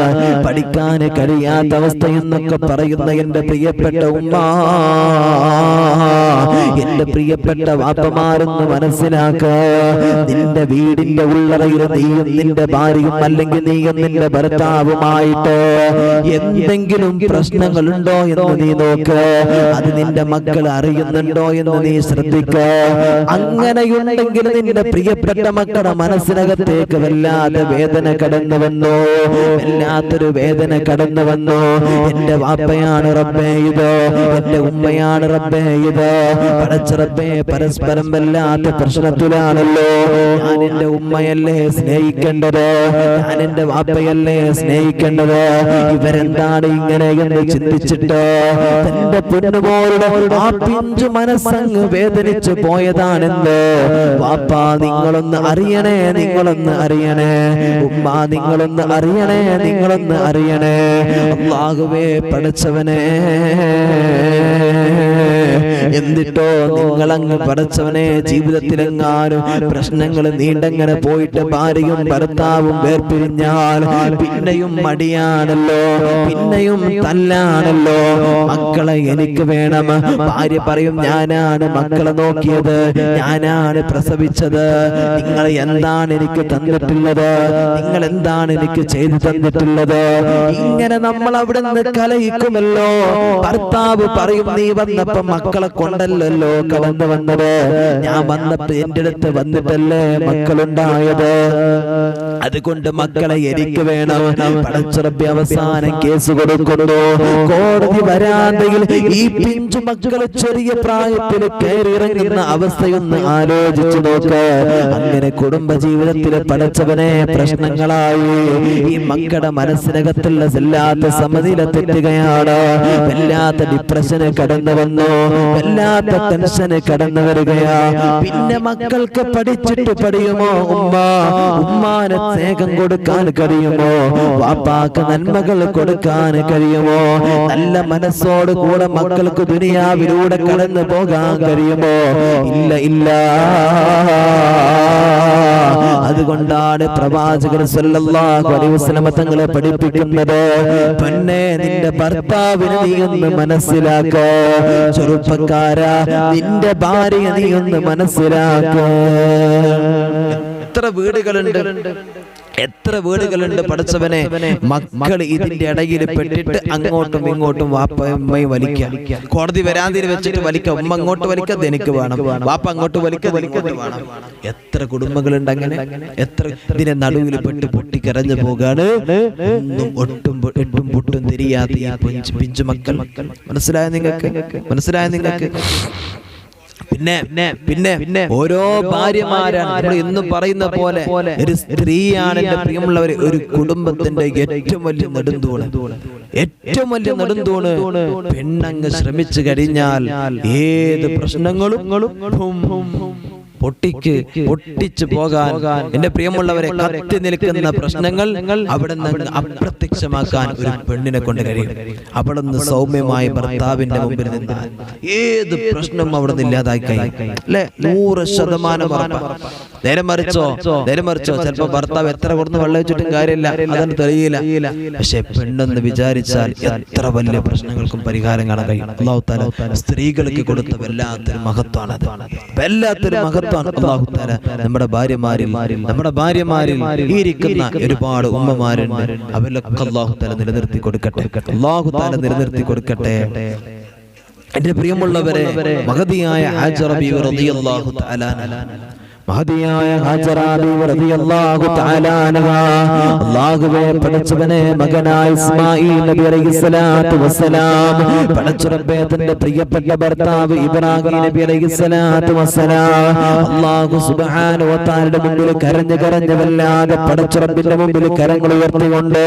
പഠിക്കാൻ കഴിയാത്ത അവസ്ഥ എന്നൊക്കെ പറയുന്ന എന്റെ പ്രിയപ്പെട്ട ഉമ്മ, എന്റെ പ്രിയപ്പെട്ട വാപ്പമാരൊന്ന് മനസ്സിലാക്ക. നിന്റെ വീടിന്റെ ഉള്ളറയിൽ നീയും നിന്റെ ഭാര്യയും അല്ലെങ്കിൽ നീയും നിന്റെ ഭർത്താവുമായിട്ട് എന്തെങ്കിലും പ്രശ്നങ്ങളുണ്ടോ എന്ന് നീ നോക്ക്. അത് നിന്റെ മക്കൾ അറിയുന്നുണ്ടോ എന്ന് നീ ശ്രദ്ധിക്ക. അങ്ങനെയുണ്ടെങ്കിൽ നിന്റെ പ്രിയപ്പെട്ട മക്കളുടെ മനസ്സിനകത്തേക്ക് വല്ലാതെ വേദന കടന്നു വന്നു, വല്ലാത്തൊരു വേദന കടന്നു വന്നു. എന്റെ വാപ്പയാണ് റബ്ബേ ഇത്, എന്റെ ഉമ്മയാണ് റബ്ബേ ഇത്, പടച്ച റബ്ബേ പരസ്പരം വല്ലാത്ത പ്രശ്നത്തിലാണല്ലോ. ഞാൻ എന്റെ ഉമ്മയല്ലേ സ്നേഹിക്കേണ്ടത്, ഞാൻ എന്റെ വാപ്പയല്ലേ സ്നേഹിക്കേണ്ടത്, ഇവരെന്താണ് ഇങ്ങനെ എന്ന് ചിന്തിച്ചിട്ട് തന്റെ പൊന്നുമോളുടെ ആ പിഞ്ചു മനസ്സങ്ങ് വേദനിച്ചു പോയതാണെന്ന്. വാപ്പ നിങ്ങളൊന്ന് അറിയണേ, നിങ്ങളൊന്ന് അറിയണേ, ഉമ്മ നിങ്ങളൊന്ന് അറിയണേ, നിങ്ങളൊന്ന് അറിയണേ. അല്ലാഹുവേ പടച്ചവനെ, എന്നിട്ടോ നിങ്ങളങ്ങ് പടച്ചവനെ ജീവിതത്തിലെങ്ങാനും പ്രശ്നങ്ങൾ നീണ്ടങ്ങനെ പോയിട്ട് ഭാര്യയും ഭർത്താവും വേർപിരിഞ്ഞാൽ പിന്നെയും മടിയാണല്ലോ, പിന്നെയും തല്ലാണല്ലോ. മക്കളെ എനിക്ക് വേണം, ഭാര്യ പറയും ഞാനാണ് മക്കളെ നോക്കിയത്, ഞാനാണ് പ്രസവിച്ചത്, നിങ്ങൾ എന്താണ് എനിക്ക് തന്നിട്ടുള്ളത്, നിങ്ങൾ എന്താണ് എനിക്ക് ചെയ്തു തന്നിട്ടുള്ളത്. ഇങ്ങനെ നമ്മൾ അവിടെ നിന്ന് കലഹിക്കുമല്ലോ. ഭർത്താവ് പറയും നീ വന്നപ്പോ മക്കളെ കൊണ്ടല്ലോ കടന്നു വന്നത്, ഞാൻ വന്നപ്പോ എന്റെ അടുത്ത് വന്നിട്ടല്ലേ മക്കളുണ്ടായത്, അതുകൊണ്ട് മക്കളെ എനിക്ക് വേണം. പടച്ചുറപ്പി അവസാനം കേസ് കൊടുക്കുന്നു. കോടതി വരാന്തയിൽ ഈ പിഞ്ചു മക്കളെ ചെറിയ പ്രായത്തിൽ കയറിയിറങ്ങുന്ന അവസ്ഥയൊന്ന് ആലോചിച്ചു നോക്ക്. അങ്ങനെ കുടുംബ ജീവിതത്തിലെ പടച്ചവനെ പ്രശ്നങ്ങളായി ഈ മക്കളുടെ മനസ്സിനകത്തുള്ള വല്ലാത്ത സമനില തെറ്റുകയാണ്, വല്ലാത്ത ഡിപ്രഷന് കടന്നു വന്നു, വല്ലാത്ത ടെൻഷന് കടന്നു വരികയാ. പിന്നെ മക്കൾക്ക് പഠിച്ചിട്ട് പഠിയുമോ ഉമ്മ, ഉമ്മാനെ സ്നേഹം കൊടുക്കാൻ കഴിയുമോ, വാപ്പാക്ക് നന്മകൾ കൊടുക്കാൻ കഴിയുമോ, നല്ല മനസ്സോട് കൂടെ മക്കൾക്ക് ദുനിയാവിലൂടെ കടന്നു പോകാൻ കഴിയുമോ? ഇല്ല, ഇല്ല. അതുകൊണ്ടാണ് പ്രവാചകൻ സല്ലല്ലാഹു അലൈഹി വസല്ലം തങ്ങളെ പഠിപ്പിക്കുന്നത്, പിന്നെ നിന്റെ ഭർത്താവിനെ നീ ഒന്ന് മനസ്സിലാക്ക, ചെറുപ്പക്കാരാ നിന്റെ ഭാര്യയെ നീ ഒന്ന് മനസ്സിലാക്ക. എത്ര വീടുകളുണ്ട്, എത്ര വീടുകളുണ്ട് പടച്ചവനെ, മക്കൾ ഇതിന്റെ ഇടയിൽ പെട്ടിട്ട് അങ്ങോട്ടും ഇങ്ങോട്ടും വാപ്പയും വലിക്കുക, കോടതി വരാതിരി വെച്ചിട്ട് വലിക്കുക, ഉമ്മ അങ്ങോട്ട് വലിക്കത് എനിക്ക് വേണം, വാപ്പ അങ്ങോട്ട് വലിക്കത് എനിക്ക് വേണം. എത്ര കുടുംബങ്ങളുണ്ട് അങ്ങനെ, എത്ര ഇതിന്റെ നടുവിൽ പെട്ട് പൊട്ടിക്കരഞ്ഞു പോകാണ്. ഒട്ടും പൊട്ടും തിരിയാത്ത ഈ പിഞ്ചു മക്കൾ. മനസ്സിലായ നിങ്ങൾക്ക്? മനസ്സിലായ നിങ്ങൾക്ക്? പിന്നെ ഓരോ ഭാര്യമാരാണ് നമ്മൾ എന്നും പറയുന്ന പോലെ ഒരു സ്ത്രീയാണ് എന്റെ പ്രിയമുള്ളവരെ ഒരു കുടുംബത്തിന്റെ ഏറ്റവും വലിയ നെടുന്തൂണ്. ഏറ്റവും വലിയ നെടുന്തൂണ്. പെണ്ണങ്ങ് ശ്രമിച്ചു കഴിഞ്ഞാൽ ഏത് പ്രശ്നങ്ങളും പൊട്ടിച്ചു പോകാൻ എന്റെ പ്രിയമുള്ളവരെ കത്തി നിൽക്കുന്ന പ്രശ്നങ്ങൾ അവിടെ നിന്ന് അപ്രത്യക്ഷമാക്കാൻ ഒരു പെണ്ണിനെ കൊണ്ട് കഴിയും. അവിടുന്ന് സൗമ്യമായ ഭർത്താവിന്റെ മുമ്പിൽ നിന്ന് ഏത് പ്രശ്നം അവിടെ നിന്ന് ഇല്ലാതാക്കി അല്ലെ 100% നേരെ മറിച്ചോ ചിലപ്പോ ഭർത്താവ് എത്ര കൊടുന്ന് വെള്ളം വെച്ചിട്ടും കാര്യമില്ല, അതൊന്നും തെളിയില്ല. പക്ഷെ പെണ്ണെന്ന് വിചാരിച്ചാൽ എത്ര വലിയ പ്രശ്നങ്ങൾക്കും പരിഹാരം കാണാൻ കഴിയും. അല്ലാഹു തആല സ്ത്രീകൾക്ക് കൊടുത്ത വല്ലാത്തൊരു മഹത്വമാണ് അത്, വല്ലാത്തൊരു മഹത്വമാണ് അല്ലാഹു തആല നമ്മുടെ ഭാര്യമാരിൽ ഈ ഇരിക്കുന്ന ഒരുപാട് ഉമ്മമാരുണ്ട്. അവരിലൊക്കെ അല്ലാഹു തആല നിലനിർത്തി കൊടുക്കട്ടെ, അല്ലാഹു തആല നിലനിർത്തി കൊടുക്കട്ടെ. എന്റെ പ്രിയമുള്ളവരെ, മഹദിയായ ഹാജറ ബീവി റളിയല്ലാഹു തആല മഹദിയായ ഹാജറ ബീവി റളിയല്ലാഹു തആല അല്ലാഹുവേ പടച്ചവനെ മകനായ ഇസ്മാഈൽ നബി അലൈഹിസ്സലാത്തു വസ്സലാം പടച്ച റബ്ബേ തന്റെ പ്രിയപ്പെട്ട ഭർത്താവ് ഇബ്രാഹിം നബി അലൈഹിസ്സലാത്തു വസ്സലാം അല്ലാഹു സുബ്ഹാനഹു വ തആലയുടെ മുമ്പിൽ കരഞ്ഞു വല്ലാതെ പടച്ച റബ്ബിന്റെ മുമ്പിൽ കരങ്ങൾ ഉയർത്തിക്കൊണ്ട്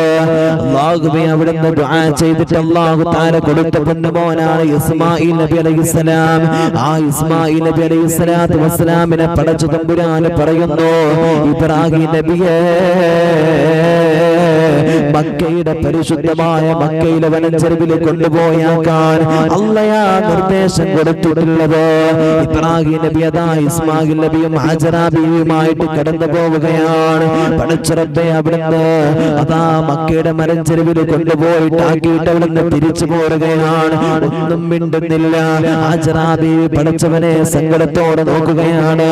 അല്ലാഹുവേ അവിടുന്ന് ദുആ ചെയ്തിട്ട് അല്ലാഹു തആല കൊടുത്ത പൊന്നുമോനാണ് ഇസ്മാഈൽ നബി അലൈഹിസ്സലാം. ആ ഇസ്മാഈൽ നബി അലൈഹിസ്സലാത്തു വസ്സലാമിനെ പടച്ച തമ്പുരാൻ പറയുന്നു, ഇബ്രാഹിം നബിയേ മക്കയുടെ പരിശുദ്ധമായ മക്കയിലെ വനച്ചെരുവിൽ കൊണ്ടുപോയാക്കാൻ അള്ളയാ നിർദ്ദേശം കൊടുത്തിട്ടുള്ളത്. ഇബ്രാഹിം നബി അതാ ഇസ്മായിൽ നബിയും ഹാജറ ബീവിയുമായിട്ട് കടന്നു പോവുകയാണ്. പടച്ച റബ്ബേ അവിടുന്ന് അതാ മക്കയുടെ മരഞ്ചെരുവിൽ കൊണ്ടുപോയിട്ടാക്കിയിട്ട് അവിടുന്ന് തിരിച്ചു പോരുകയാണ്. ഒന്നും മിണ്ടുന്നില്ല. ഹാജറ ബീവി പടച്ചവനെ സങ്കടത്തോടെ നോക്കുകയാണ്.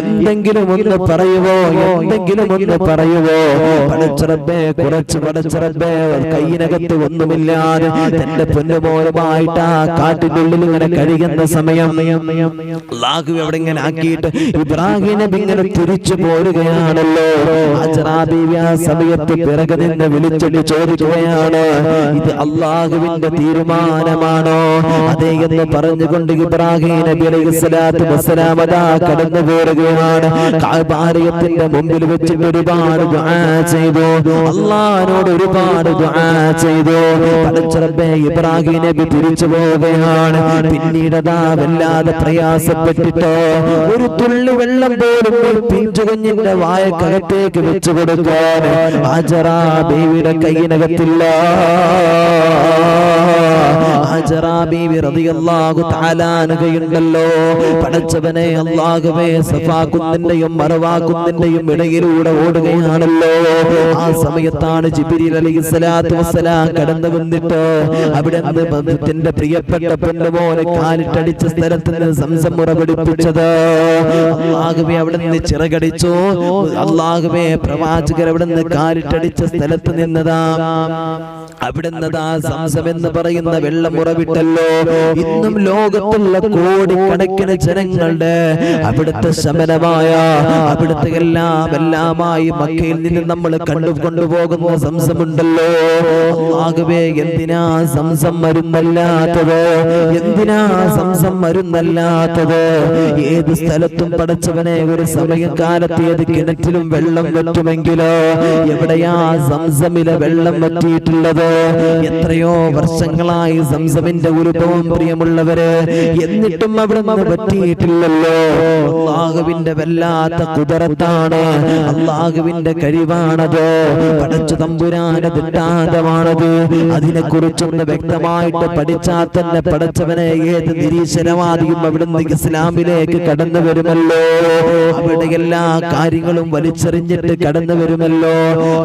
എന്തെങ്കിലും ഒന്ന് പറയുവോ, പടച്ച റബ്ബേ കുറച്ച് പടച്ച റബ്ബേ കയ്യിനകത്ത് ഒന്നുമില്ലാതെ തന്റെ പൊന്നുമോനുമായിട്ട് ആ കാട്ടിനുള്ളിൽ ഇങ്ങനെ കഴിയുന്ന സമയം അല്ലാഹു അവിടെ ഇങ്ങനെ ആക്കിയിട്ട് ഇബ്രാഹിം നബി ഇങ്ങനെ തിരിച്ചു പോരുകയാണല്ലോ. ഹാജറ ബീവി ആ സമയത്ത് പിറകെ നിന്ന് വിളിച്ചിട്ട് ചോദിക്കുകയാണ്, ഇത് അല്ലാഹുവിന്റെ തീരുമാനമാണോ? അതേ എന്ന് പറഞ്ഞുകൊണ്ട് ഇബ്രാഹിം നബി അലൈഹിസ്സലാത്തു വസ്സലാം അതാ കടന്നു പോരുകയാണ്. കഅബാലയത്തിന്റെ മുമ്പിൽ വെച്ച് ഒരുപാട് ദുആ ചെയ്തു, അല്ലാഹുവോട് ഒരുപാട് ദുആ ചെയ്തു. പടച്ച റബ്ബേ ഇബ്രാഹിം നബി തിരിച്ചു പോവുകയാണ്. പിന്നീട് അതാ വല്ലാതെ പ്രയാസപ്പെട്ടിട്ട് ഒരു തുള്ളി വെള്ളം പോലും പിഞ്ചുകുഞ്ഞിന്റെ വായക്കകത്തേക്ക് വെച്ചു കൊടുക്കാൻ ഹാജറ ബീവിയുടെ കയ്യിനകത്തില്ല. ഹാജറ ബീവി റളിയല്ലാഹു തആല അൻഹയുണ്ടല്ലോ, പടച്ചവനെ അല്ലാഹുവേ സഫാ കുന്നിന്റെയും മർവാ കുന്നിന്റെയും ഇടയിലൂടെ ഓടുകയാണല്ലോ. ആ സമയത്താണ് ജിബ്രീൽ അലൈഹിസ്സലാത്തു വസ്സലാം കടന്നു വന്നിട്ട് അവിടെ തന്റെ പ്രിയപ്പെട്ട പെണ്ണുമോനെ കാലിട്ടടിച്ച സ്ഥലത്ത് നിന്ന് സംസം ഉറവെടുപ്പിച്ചത്. അല്ലാഹുവേ അവിടെ നിന്ന് ചിറകടിച്ചു. അല്ലാഹുവേ പ്രവാചകർ അവിടെ നിന്ന് കാലിട്ടടിച്ച സ്ഥലത്ത് നിന്നതാ അവിടുന്നതാ സംസം എന്ന് പറയുന്ന വെള്ളം ഉറവിട്ടല്ലോ. ഇന്നും ലോകത്തുള്ള കോടിക്കണക്കിന് ജനങ്ങളുടെ അവിടുത്തെ ശമനമായ അവിടുത്തെ എല്ലാമായി മക്കയിൽ നിന്ന് നമ്മൾ കൊണ്ടുപോകുന്ന സംസമുണ്ടല്ലോ. അല്ലാഹുവേ എന്തിനാ സംസം മരുന്നല്ലാത്തത്? ഏത് സ്ഥലത്തും പടച്ചവനെ ഒരു സമയകാലത്ത് ഏത് കിണറ്റിലും വെള്ളം വറ്റുമെങ്കിലോ എവിടെയാ സംസമിലെ വെള്ളം വറ്റിയിട്ടുള്ളത്? എത്രയോ വർഷങ്ങളായി സംസമിന്റെ ഉത്ഭവം പ്രിയമുള്ളവര്, എന്നിട്ടും അവിടെ നിന്ന് പറ്റിയിട്ടില്ലല്ലോ. അല്ലാഹുവിന്റെ വല്ലാത്ത കുദറത്താണ്, അല്ലാഹുവിന്റെ കഴിവാണത്, പടച്ച തമ്പുരാന്റെ ദൃഷ്ടാന്തമാണത്. അതിനെ കുറിച്ചൊന്ന് വ്യക്തമായിട്ട് പഠിച്ചാൽ തന്നെ പടച്ചവനെ ഏത് നിരീശ്വരവാദിയും അവിടുന്ന് ഇസ്ലാമിലേക്ക് കടന്നു വരുമല്ലോ. അവിടെ എല്ലാ കാര്യങ്ങളും വലിച്ചെറിഞ്ഞിട്ട് കടന്നു വരുമല്ലോ.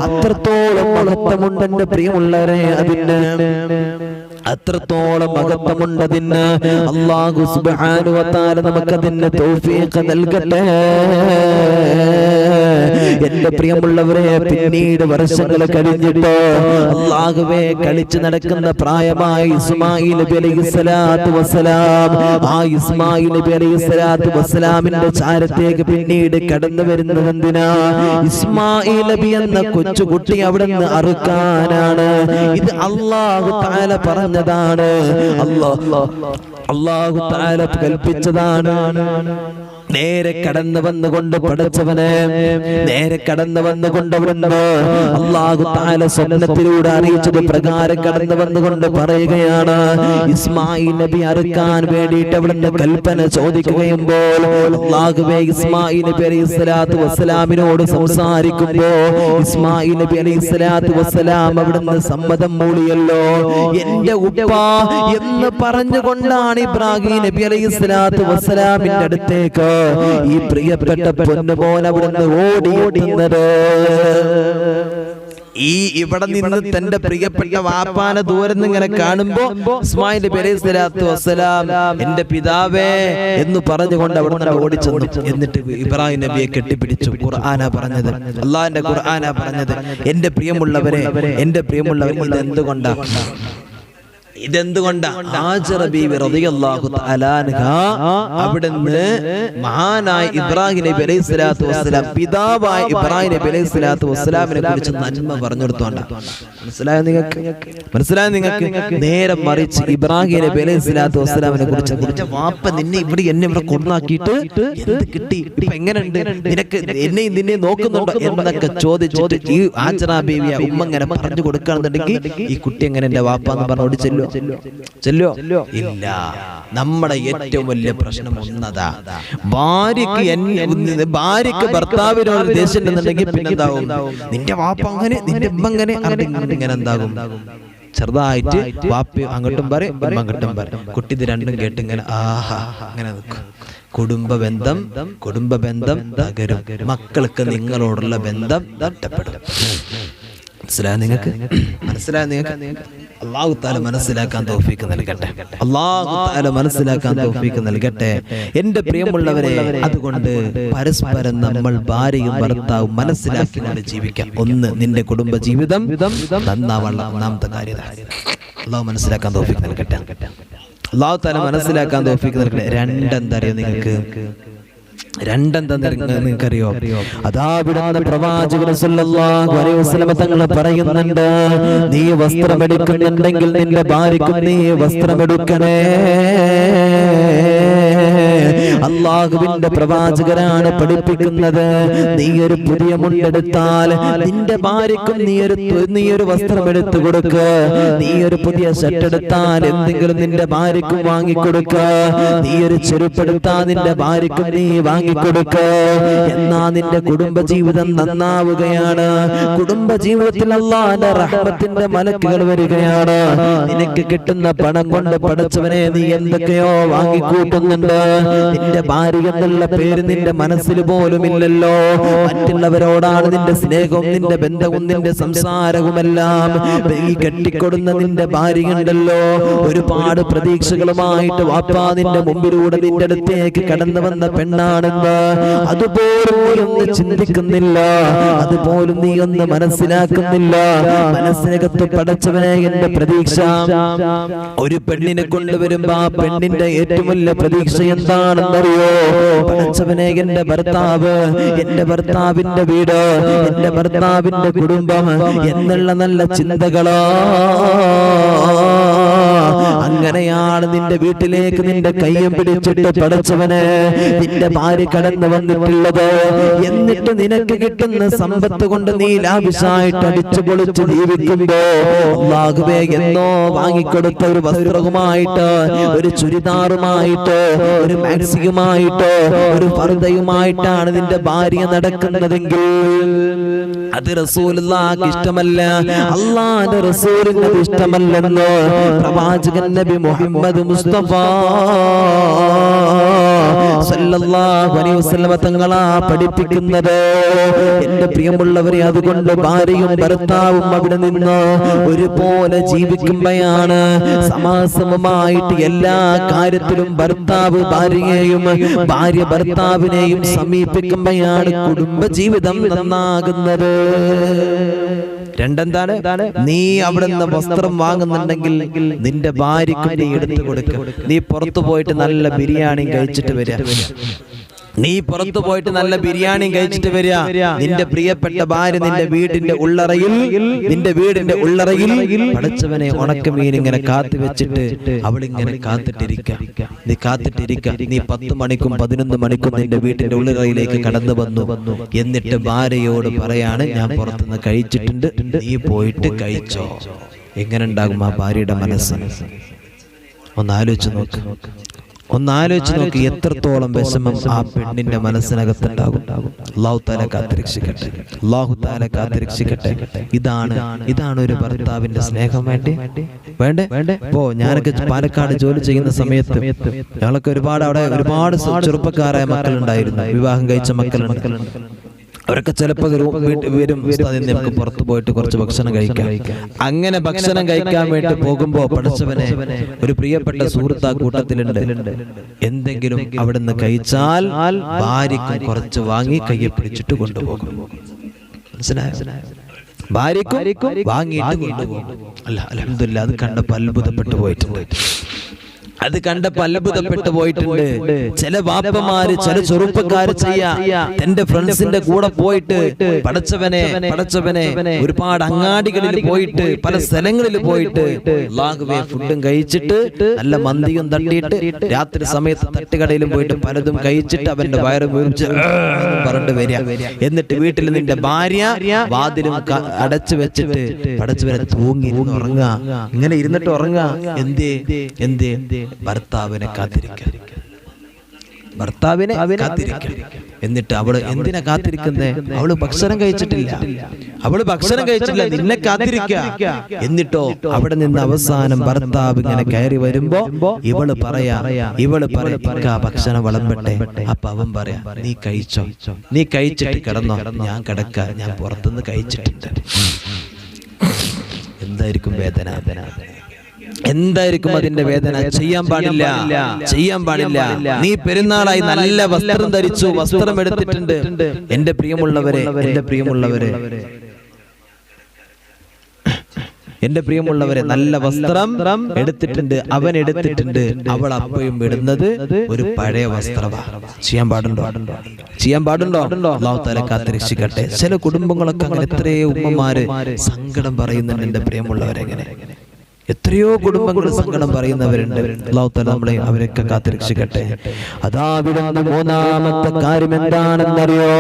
അത്രത്തോളം മഹത്വമുണ്ട് എന്റെ പ്രിയമുള്ളവരെ, അതിന് അത്രത്തോളം മഹത്വമുണ്ടതിന്. അല്ലാഹു സുബ്ഹാനഹു വ തആല നമുക്കതിന് തൗഫീഖ് നൽകട്ടെ. എന്റെ പ്രിയമുള്ളവരെ, പിന്നീട് വർഷങ്ങൾ കഴിഞ്ഞിട്ട് അല്ലാഹുവേ കളിച്ചു നടക്കുന്ന പ്രായമായ ഇസ്മായിൽ നബി അലൈഹിസ്സലാത്തു വസ്സലാം, ആ ഇസ്മായിൽ നബി അലൈഹിസ്സലാത്തു വസ്സലാമിന്റെ ചാരത്തേക്ക് പിന്നീട് കടന്നു വരുന്നത് എന്തിനാ? ഇസ്മായിൽ നബി എന്ന കൊച്ചുകുട്ടി അവിടെ നിന്ന് അറുക്കാനാണ്. ഇത് അല്ലാഹു തആല പറഞ്ഞതാണ്, അല്ലാഹു തആല കൽപ്പിച്ചതാണ്. നേരെ കടന്നു വന്നുകൊണ്ട് പടച്ചവനെ, നേരെ കടന്നു വന്നുകൊണ്ട് അവിടുന്ന് അല്ലാഹു തആല സ്വപ്നത്തിലൂടെ അറിയിച്ചത് പ്രകാരം കടന്നു വന്നുകൊണ്ട് പറയുകയാണ്, ഇസ്മായിൽ നബി അറുക്കാൻ വേണ്ടിയിട്ട് അവിടുന്ന് കൽപ്പന ചോദിക്കുകയുമ്പോൾ അല്ലാഹുവേ ഇസ്മായിൽ നബി അലൈഹിസ്സലാത്തു വസ്സലാമിനോട് സംസാരിക്കുമ്പോ ഇസ്മായിൽ നബി അലൈഹിസ്സലാത്തു വസ്സലാം അവിടുന്ന് സമ്മതം മൂളിയല്ലോ. എന്റെ ഉപ്പ എന്ന് പറഞ്ഞുകൊണ്ടാണ് ഇബ്രാഹിം നബി അലൈഹിസ്സലാത്തു വസ്സലാമിന്റെ അടുത്തേക്ക് ഈ പ്രിയപ്പെട്ട പൊന്നുപോലെ അവിടുന്ന് ഓടിയെത്തുന്നത്. ഈ ഇവിടെ നിന്ന് തന്റെ പ്രിയപ്പെട്ട വാപ്പാനെ ദൂരം ഇങ്ങനെ കാണുമ്പോ ഇസ്മായിൽ നബി അലൈഹിസ്സലാത്തു വസ്സലാം എന്റെ പിതാവേ എന്ന് പറഞ്ഞുകൊണ്ട് അവിടെ ഓടിച്ചെന്നു. എന്നിട്ട് ഇബ്രാഹിം നബിയെ കെട്ടിപ്പിടിച്ചു. ഖുർആനാ പറഞ്ഞത്, അള്ളാഹിന്റെ ഖുർആനാ പറഞ്ഞത്, എന്റെ പ്രിയമുള്ളവരെ, എന്റെ പ്രിയമുള്ളവരെ, ഇതെന്തുകൊണ്ടാ? ഹാജറ ബീവി റളിയല്ലാഹു തആല അൻഹാ അവിടുന്ന് മഹാനായ ഇബ്രാഹിം നബി അലൈഹിസ്സലാത്തു വസ്സലാം, പിതാവായ ഇബ്രാഹിം നബി അലൈഹിസ്സലാത്തു വസ്സലാമിനെ കുറിച്ച് നന്മ പറഞ്ഞു കൊടുത്തോണ്ടാ. മനസ്സിലായോ നിങ്ങൾക്ക്? മനസ്സിലായോ നിങ്ങൾക്ക്? നേരെ മറിച്ച് ഇബ്രാഹിം നബി അലൈഹിസ്സലാത്തു വസ്സലാമിനെ കുറിച്ച് വാപ്പ നിന്നെ എന്നെ ഇവിടെ കൊണ്ടാക്കിയിട്ട് എന്ത് കിട്ടി, ഇപ്പൊ എങ്ങനെയുണ്ട്, നിനക്ക് എന്നെയും നിന്നെ നോക്കുന്നുണ്ടോ എന്നൊക്കെ ചോദിച്ചിട്ട് ഈ ഹാജറ ബീവിയ ഉമ്മ ഇങ്ങനെ പറഞ്ഞു കൊടുക്കുകയാണെന്നുണ്ടെങ്കിൽ ഈ കുട്ടി എങ്ങനെ എന്റെ വാപ്പ എന്ന് പറഞ്ഞോട് ചെല്ലോ? ഇല്ല. നമ്മുടെ ഏറ്റവും വലിയ പ്രശ്നം ഒന്നതാ, ഭാര്യക്ക് ഭർത്താവിനോട് ദേഷ്യം ഉണ്ടെന്നുണ്ടെങ്കിൽ പിന്നെന്താവും? നിന്റെ വാപ്പ അങ്ങനെ, നിന്റെ ഉമ്മ അങ്ങനെ, ഇങ്ങനെ എന്താകും? ചെറുതായിട്ട് വാപ്പ അങ്ങോട്ടും പറയും, ഉമ്മ അങ്ങോട്ടും പറയും. കുട്ടി ഇത് രണ്ടും കേട്ട് ഇങ്ങനെ ആഹാ അങ്ങനെ നിൽക്കും. കുടുംബ ബന്ധം തകരും. മക്കൾക്ക് നിങ്ങളോടുള്ള ബന്ധം നഷ്ടപ്പെടും. മനസ്സിലായോ നിങ്ങൾക്ക്? മനസ്സിലായോ നിങ്ങൾക്ക്? അല്ലാഹു തആല മനസ്സിലാക്കാൻ തൗഫീഖ് നൽകട്ടെ. അല്ലാഹു തആല മനസ്സിലാക്കാൻ തൗഫീഖ് നൽകട്ടെ. എന്റെ പ്രിയമുള്ളവരെ, അതുകൊണ്ട് പരസ്പരം നമ്മൾ ഭാര്യയും ഭർത്താവും മനസ്സിലാക്കിക്കൊണ്ട് ജീവിക്കാം. ഒന്ന്, നിന്റെ കുടുംബ ജീവിതം നന്നാവാനുള്ള ഒന്നാമത്തെ കാര്യം അല്ലാഹു മനസ്സിലാക്കാൻ തൗഫീഖ് നൽകട്ടെ. അല്ലാഹു തആല മനസ്സിലാക്കാൻ തൗഫീഖ് നൽകട്ടെ. രണ്ടെന്തറിയോ നിങ്ങൾക്ക്? നിങ്ങൾക്കറിയോ? അതാ വിടുന്ന പ്രവാചകൻ സല്ലല്ലാഹു അലൈഹി വസല്ലം തങ്ങൾ പറയുന്നുണ്ട്, നീ വസ്ത്രമെടുക്കുന്നുണ്ടെങ്കിൽ നിന്റെ ഭാര്യയ്ക്കും നീ വസ്ത്രമെടുക്കണേ. അല്ലാഹുവിന്റെ പ്രവാചകരാണ് പഠിപ്പിക്കുന്നത്. നീ ഒരു പുതിയ മുണ്ടെടുത്താൽ നിന്റെ ഭാര്യയ്ക്കും നീ ഒരു വസ്ത്രം എടുത്തു കൊടുക്ക. നീ ഒരു പുതിയ ഷർട്ട് എടുത്താൽ എന്തെങ്കിലും നിന്റെ ഭാര്യയ്ക്കും വാങ്ങിക്കൊടുക്ക. നീ ഒരു ചെരുപ്പെടുത്താൽ നിന്റെ ഭാര്യയ്ക്കും നീ വാങ്ങിക്കൊടുക്ക. എന്നാ നിന്റെ കുടുംബജീവിതം നന്നാവുകയാണ്. കുടുംബജീവിതത്തിൽ അല്ലാഹുവിന്റെ റഹ്മത്തിന്റെ മലക്കുകൾ വരികയാണ്. നിനക്ക് കിട്ടുന്ന പണം കൊണ്ട് പടച്ചവനെ നീ എന്തൊക്കെയോ വാങ്ങിക്കൂട്ടുന്നുണ്ട്. നിന്റെ ഭാര്യ എന്നുള്ള പേര് നിന്റെ മനസ്സിൽ പോലും ഇല്ലല്ലോ. മറ്റുള്ളവരോടാണ് നിന്റെ സ്നേഹവും നിന്റെ ബന്ധവും നിന്റെ സംസാരവുമെല്ലാം. ഈ കെട്ടിക്കൊടുന്ന നിന്റെ ഭാര്യയുണ്ടല്ലോ, ഒരുപാട് പ്രതീക്ഷകളുമായിട്ട് വാപ്പാ നിന്റെ മുമ്പിലൂടെ നിന്റെ അടുത്തേക്ക് കടന്നു വന്ന പെണ്ണാണെന്ന് അതുപോലും നീ ഒന്ന് ചിന്തിക്കുന്നില്ല, അതുപോലും നീ ഒന്ന് മനസ്സിലാക്കുന്നില്ല. മനസ്സിനകത്ത് പടച്ചവനെ എന്റെ പ്രതീക്ഷ ഒരു പെണ്ണിനെ കൊണ്ടുവരുമ്പോ ആ പെണ്ണിന്റെ ഏറ്റവും വലിയ പ്രതീക്ഷ എന്താണെന്നറിയോ? പടച്ചവനെ എന്റെ ഭർത്താവ്, എന്റെ ഭർത്താവിന്റെ വീട്, എന്റെ ഭർത്താവിന്റെ കുടുംബം എന്നുള്ള നല്ല ചിന്തകളോ. അങ്ങനെയാണ് നിന്റെ വീട്ടിലേക്ക് നിന്റെ കയ്യും പിടിച്ചിട്ട് പടച്ചവനെ നിന്റെ ഭാര്യ കടന്നു വന്നിട്ടുള്ളത്. എന്നിട്ട് നിനക്ക് കിട്ടുന്ന സമ്പത്ത് കൊണ്ട് നീ ലാവിശായിട്ട് അടിച്ചു പൊളിച്ച് ജീവിക്കുമ്പോ അല്ലാഹുവേ എന്നോ വാങ്ങിക്കൊടുത്ത ഒരു വസ്ത്രവുമായിട്ട്, ഒരു ചുരിദാറുമായിട്ട്, ഒരു മാക്സിയുമായിട്ട്, ഒരു പർദ്ദയുമായിട്ടാണ് നിന്റെ ഭാര്യ നടക്കുന്നതെങ്കിൽ അത് റസൂലുള്ളാഹിക്ക് ഇഷ്ടമല്ല, അല്ലാഹുവിന്റെ റസൂലിന് ഇഷ്ടമല്ലെന്ന് പ്രവാചകൻ നബി മുഹമ്മദ് മുസ്തഫ സല്ലല്ലാഹു അലൈഹി വസല്ലം തങ്ങളാ പഠിപ്പിക്കുന്നത്. എന്റെ പ്രിയമുള്ളവരെ, അതുകൊണ്ട് ഭാര്യയും ഭർത്താവും അവിടെ നിന്ന് ഒരുപോലെ ജീവിക്കുമ്പോഴാണ് സമാസമമായിട്ട് എല്ലാ കാര്യത്തിലും ഭർത്താവ് ഭാര്യയെയും ഭാര്യ ഭർത്താവിനെയും സമീപിക്കുമ്പോഴാണ് കുടുംബജീവിതം നന്നാകുന്നത്. രണ്ടെന്താണ്? നീ അവിടെ നിന്ന് വസ്ത്രം വാങ്ങുന്നുണ്ടെങ്കിൽ നിന്റെ ഭാര്യയ്ക്ക് നീ എടുത്തു കൊടുക്കുക. നീ പുറത്തു പോയിട്ട് നല്ല ബിരിയാണി കഴിച്ചിട്ട് വരിക. നീ പുറത്തു പോയിട്ട് നല്ല ബിരിയാണി കഴിച്ചിട്ട് വരിക. നിന്റെ പ്രിയപ്പെട്ട ഭാര്യ നിന്റെ വീടിന്റെ ഉള്ളറയിൽ പടച്ചവനെ ഉണക്കമീൻ ഇങ്ങനെ കാത്തു വെച്ചിട്ട് അവളിങ്ങനെ കാത്തിട്ടിരിക്കുക. നീ 10 മണിക്കും 11 മണിക്കും നിന്റെ വീട്ടിന്റെ ഉള്ളറയിലേക്ക് കടന്നു വന്നു. എന്നിട്ട് ഭാര്യയോട് പറയാണ്, ഞാൻ പുറത്തുനിന്ന് കഴിച്ചിട്ടുണ്ട്, നീ പോയിട്ട് കഴിച്ചോ. എങ്ങനെ ഉണ്ടാകും ആ ഭാര്യയുടെ മനസ്സ്? ഒന്നാലോചിച്ച് നോക്ക്. എത്രത്തോളം വിഷമം ആ പെണ്ണിന്റെ മനസ്സിനകത്തുണ്ടാകും. അല്ലാഹു തആല കാത്തിരക്ഷിക്കട്ടെ. ഇതാണ് ഒരു ഭർത്താവിന്റെ സ്നേഹം. വേണ്ടേ? ഇപ്പോ ഞാനൊക്കെ പാലക്കാട് ജോലി ചെയ്യുന്ന സമയത്ത് ഞങ്ങളൊക്കെ ഒരുപാട് ചെറുപ്പക്കാരായ മക്കളുണ്ടായിരുന്നു, വിവാഹം കഴിച്ച മക്കളുണ്ട്. അവരൊക്കെ ചിലപ്പോൾ വരും, നമുക്ക് പുറത്തു പോയിട്ട് കുറച്ച് ഭക്ഷണം കഴിക്കാം. അങ്ങനെ ഭക്ഷണം കഴിക്കാൻ വേണ്ടി പോകുമ്പോ പടച്ചവനെ ഒരു പ്രിയപ്പെട്ട സുഹൃത്ത് ആ കൂട്ടത്തിലുണ്ട്. എന്തെങ്കിലും അവിടെ നിന്ന് കഴിച്ചാൽ ഭാര്യക്കും കുറച്ച് വാങ്ങി കയ്യെ പിടിച്ചിട്ട് കൊണ്ടുപോകും. മനസ്സിലായോ? ഭാര്യക്കും വാങ്ങിയിട്ട് കൊണ്ടുപോകും. അൽഹംദുലില്ലാഹ്, അത് കണ്ടപ്പോൾ അത്ഭുതപ്പെട്ടു പോയിട്ടുണ്ട്. ചില വാപ്പമാര്, ചില ചെറുപ്പക്കാര് തന്റെ ഫ്രണ്ട്സിന്റെ കൂടെ പോയിട്ട് പടച്ചവനെ ഒരുപാട് അങ്ങാടികളിൽ പോയിട്ട് പല സ്ഥലങ്ങളിൽ പോയിട്ട് അല്ലാഹുവേ ഫുഡും കഴിച്ചിട്ട് നല്ല മന്തിയും തട്ടിയിട്ട് രാത്രി സമയത്ത് തട്ടുകടയിലും പോയിട്ട് പലതും കഴിച്ചിട്ട് അവന്റെ വയറ് വീർച്ച് പറഞ്ഞിട്ട് വരിക. എന്നിട്ട് വീട്ടിൽ നിന്റെ ഭാര്യ വാതിലും അടച്ചു വെച്ചിട്ട് പടച്ചവനെ തൂങ്ങി ഉറങ്ങുക. ഇങ്ങനെ ഇരുന്നിട്ട് ഉറങ്ങുക. എന്തേ? ഭർത്താവിനെ കാത്തിരിക്കുക. എന്നിട്ട് അവള് എന്തിനാ കാത്തിരിക്കുന്നേ? അവള് ഭക്ഷണം കഴിച്ചിട്ടില്ല, നിന്നെ കാത്തിരിക്കുക. എന്നിട്ടോ അവിടെ നിന്ന് അവസാനം ഭർത്താവ് ഇങ്ങനെ കയറി വരുമ്പോ ഇവള് പറയാ ഭക്ഷണം വിളമ്പട്ടെ. അപ്പൊ അവൻ പറയാ, നീ കഴിച്ചിട്ട് കിടന്നോ, ഞാൻ കിടക്ക, ഞാൻ പുറത്തുനിന്ന് കഴിച്ചിട്ടുണ്ട്. എന്തായിരിക്കും വേദന? എന്തായിരിക്കും അതിന്റെ വേദന? ചെയ്യാൻ പാടില്ല. നീ പെരുന്നാളായി നല്ല വസ്ത്രം ധരിച്ചു, വസ്ത്രം എടുത്തിട്ടുണ്ട്. എന്റെ പ്രിയമുള്ളവരെ നല്ല വസ്ത്രം എടുത്തിട്ടുണ്ട്, അവൻ എടുത്തിട്ടുണ്ട്. അവൾ അപ്പോഴും ഇടുന്നത് ഒരു പഴയ വസ്ത്രമാണ്. ചെയ്യാൻ പാടുണ്ടോ? അല്ലാഹു തആല കാത്തിരക്ഷിക്കട്ടെ. ചില കുടുംബങ്ങളൊക്കെ അങ്ങനെ എത്രയോ ഉമ്മമാര് സങ്കടം പറയുന്നുണ്ട്. എന്റെ പ്രിയമുള്ളവരെ, എത്രയോ കുടുംബങ്ങൾ സങ്കടം പറയുന്നവരുണ്ട്. അല്ലാഹു തആല നമ്മളെ അവരൊക്കെ കാത്തിരക്ഷിക്കട്ടെ. അതാവിടുന്ന് മൂന്നാമത്തെ കാര്യം എന്താണെന്നറിയോ?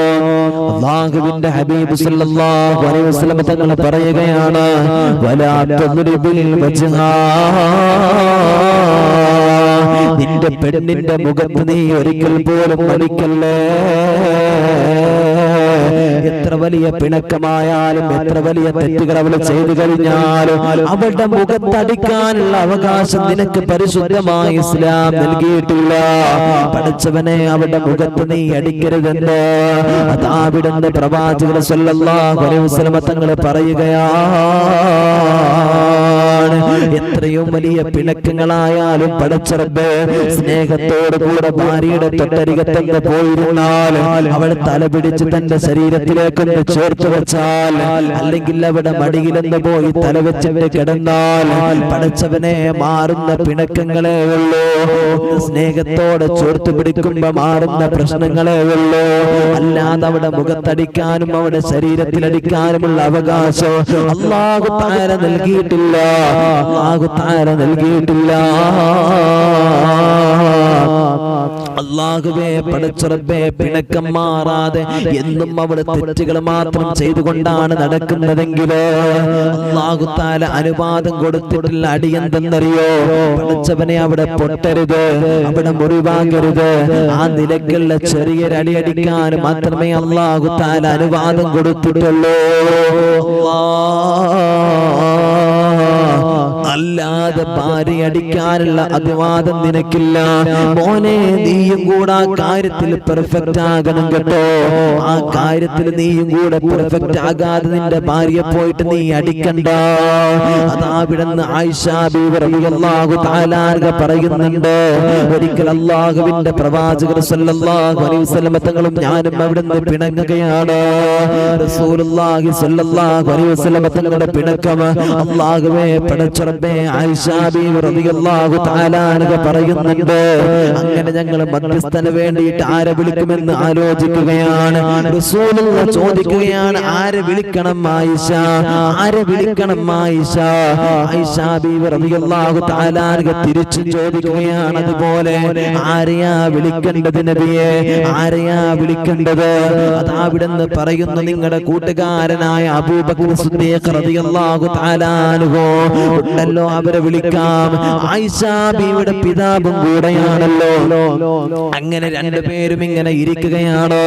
അല്ലാഹുവിന്റെ ഹബീബ് സല്ലല്ലാഹു അലൈഹി വസല്ലം തങ്ങൾ പറയുകയാണ്, വലാ തദ്രിബിൽ വജ്ഹാ, നിന്റെ പെണ്ണിന്റെ മുഖത്ത് നീ ഒരിക്കൽ പോലും അടിക്കല്ലേ. എത്ര വലിയ പിണക്കമായാലും എത്ര വലിയ തെറ്റുകൾ അവൾ ചെയ്തു കഴിഞ്ഞാലും അവളുടെ മുഖത്തടിക്കാനുള്ള അവകാശം നിനക്ക് പരിശുദ്ധമായ ഇസ്ലാം നൽകിയിട്ടില്ല. പഠിച്ചവനെ, അവളുടെ മുഖത്ത് നീ അടിക്കരുതെന്ന് അതാവിടുന്ന് പ്രവാചകർ സല്ലല്ലാഹു അലൈഹി വസല്ലം തങ്ങൾ പറയുകയാണ്. എത്രയോ വലിയ പിണക്കങ്ങളായാലും പടച്ചറബ് സ്നേഹത്തോടു കൂടെ ഭാര്യയുടെ തൊട്ടരികത്തെന്ന് പോയിരുന്നാൽ അവൾ തല പിടിച്ച് തന്റെ ശരീരത്തിലേക്കൊന്ന് ചേർത്ത് വെച്ചാൽ, അല്ലെങ്കിൽ അവിടെ മടിയിലെന്ന് പോയി തല വെച്ചിട്ട് കിടന്നാൽ പടച്ചവനെ മാറുന്ന പിണക്കങ്ങളെ ഉള്ളൂ. സ്നേഹത്തോടെ ചേർത്ത് പിടിക്കുമ്പോ മാറുന്ന പ്രശ്നങ്ങളെ ഉള്ളൂ. അല്ലാതെ അവിടെ മുഖത്തടിക്കാനും അവിടെ ശരീരത്തിലടിക്കാനുമുള്ള അവകാശം അല്ലാഹു തആല നൽകിയിട്ടില്ല. അല്ലാഹുവേ, പടച്ചറബേ, പിണക്കം മാറാതെ എന്നും അവിടെ തെറ്റുകൾ മാത്രം ചെയ്തുകൊണ്ടാണ് നടക്കുന്നതെങ്കിൽ അല്ലാഹു തആല അനുവാദം കൊടുത്തിട്ടുള്ള അടി എന്തെന്നറിയോ? പടച്ചവനെ, അവിടെ പൊട്ടരുത്, അവിടെ മുറിവാകരുത്. ആ നിലക്കുള്ള ചെറിയൊരടി അടിക്കാൻ മാത്രമേ അല്ലാഹു തആല അനുവാദം കൊടുത്തിട്ടുള്ളൂ. അല്ലാതെ ഭാര്യ അടിക്കാൻ ലഭിക്കാനുള്ള അനുവാദം നിനക്കില്ല. മോനെ, നീയും കൂടെ ആ കാര്യത്തിൽ പെർഫെക്റ്റ് ആകണം കേട്ടോ. ആ കാര്യത്തിൽ നീയും കൂടെ പെർഫെക്റ്റ് ആകാതെ നിന്റെ ഭാര്യയെ പോയിട്ട് നീ അടിക്കണ്ട. അതാവിടുന്ന് ആയിഷ ബീവി റളിയല്ലാഹു തആല അൻഹ പറയുന്നുണ്ട്, ഒരിക്കൽ അല്ലാഹുവിന്റെ പ്രവാചകർ സല്ലല്ലാഹു അലൈഹി വസല്ലം തങ്ങളും ഞാനും അവിടുന്ന് പിണങ്ങുകയാണ്. റസൂലുള്ളാഹി സല്ലല്ലാഹു അലൈഹി വസല്ലം തങ്ങളുടെ പിണക്കം അല്ലാഹുവേ പടച്ചറബ്ബേ ആയിഷ ബീവി റളിയല്ലാഹു തആല അൻഹ പറയുന്നുണ്ട്, അങ്ങനെ ഞങ്ങൾ മധ്യസ്ഥന് വേണ്ടിയിട്ട് ആരെ വിളിക്കുമെന്ന് ആലോചിക്കുകയാണ്. റസൂലുള്ള ചോദിക്കുകയാണ്, ആരെ വിളിക്കണം ആയിഷ, ആരെ വിളിക്കണം ആയിഷ? ആയിഷ ബീവി റളിയല്ലാഹു തആല അൻഹ തിരിച്ചു ചോദിക്കുകയാണ്, അതുപോലെ ആരെയാ വിളിക്കേണ്ടത് നബിയെ, ആരെയാ വിളിക്കേണ്ടത്? അതാവിടുന്ന് പറയുന്നു, നിങ്ങളുടെ കൂട്ടുകാരനായ അബൂബക്കർ സിദ്ദീഖ് റളിയല്ലാഹു തആല അൻഹു ഉണ്ടല്ലോ, അവരെ വിളിക്കാം. ആയിഷ ബീവിയുടെ പിതാവും കൂടെയാണല്ലോ. അങ്ങനെ രണ്ടുപേരും ഇങ്ങനെ ഇരിക്കുകയാണ്.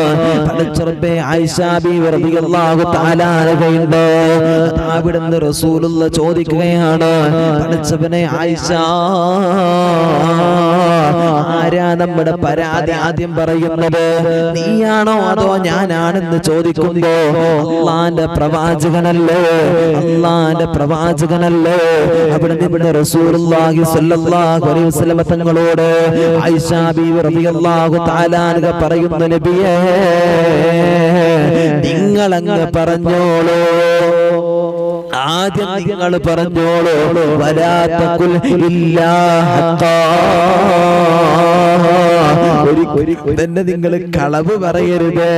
പടച്ചറബ്ബേ ആയിഷ ബീവി റളിയല്ലാഹു തആല അൻഹയുണ്ട്. അവിടുന്ന് റസൂലുള്ള ചോദിക്കുകയാണ്, പടച്ചവനെ ആയിഷ, ആരാ നമ്മുടെ പരാതി ആദ്യം പറയുന്നത്, നീയാണോ അതോ ഞാനാണെന്ന് ചോദിക്കുമ്പോ അല്ലാഹുവിന്റെ പ്രവാചകനല്ലേ, അല്ലാഹുവിന്റെ പ്രവാചകനല്ലേ. അവിടെ നിന്ന് റസൂലുള്ളാഹി സ്വല്ലല്ലാഹു അലൈഹി വസല്ലം തങ്ങളോട് ആയിഷ ബീവി റളിയല്ലാഹു തആല അൻഹ പറയുന്നു, നബിയേ നിങ്ങൾ അങ്ങ് പറഞ്ഞോളൂ, ആദ്യം നിങ്ങൾ പറഞ്ഞോളൂ, വലാ തഖുൽ ഇല്ലാ ഹഖാ, ഒരിക്കലും തന്നെ നിങ്ങൾ കളവ് പറയരുത്.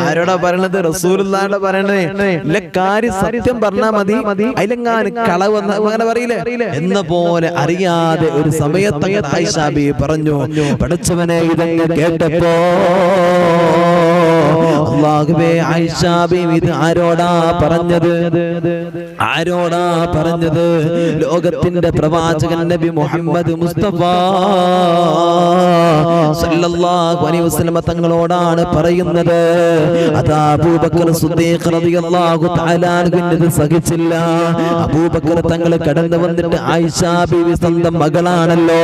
ആരോടാ പറയണത്? റസൂലുള്ളാഹിയോടാ പറയണേ. ഇല്ല, കാര്യം സത്യം പറഞ്ഞാ മതി, അതിലെങ്ങാനും കളവ് അങ്ങനെ പറയില്ലേ എന്ന പോലെ അറിയാതെ ഒരു സമയത്ത് ആയിഷ ബീവി പറഞ്ഞു, പടച്ചവനെ ഇതങ്ങ് കേട്ടപ്പോ അല്ലാഹുവേ ആയിഷ ബീവി ഇത് ആരോടാ പറഞ്ഞത്, ആരോടാ പറഞ്ഞത്? ലോകത്തിന്റെ പ്രവാചകൻ നബി മുഹമ്മദ് മുസ്തഫ സല്ലല്ലാഹു അലൈഹി വസല്ലം തങ്ങളോടാണ് പറയുന്നത്. അതാ അബൂബക്കർ സിദ്ദീഖ് റളിയല്ലാഹു തആല അൻഹു സഹിച്ചില്ല. അബൂബക്കർ തങ്ങൾ കടന്നു വന്നിട്ട് ആയിഷ ബീവി സ്വന്തം മകളാണല്ലോ,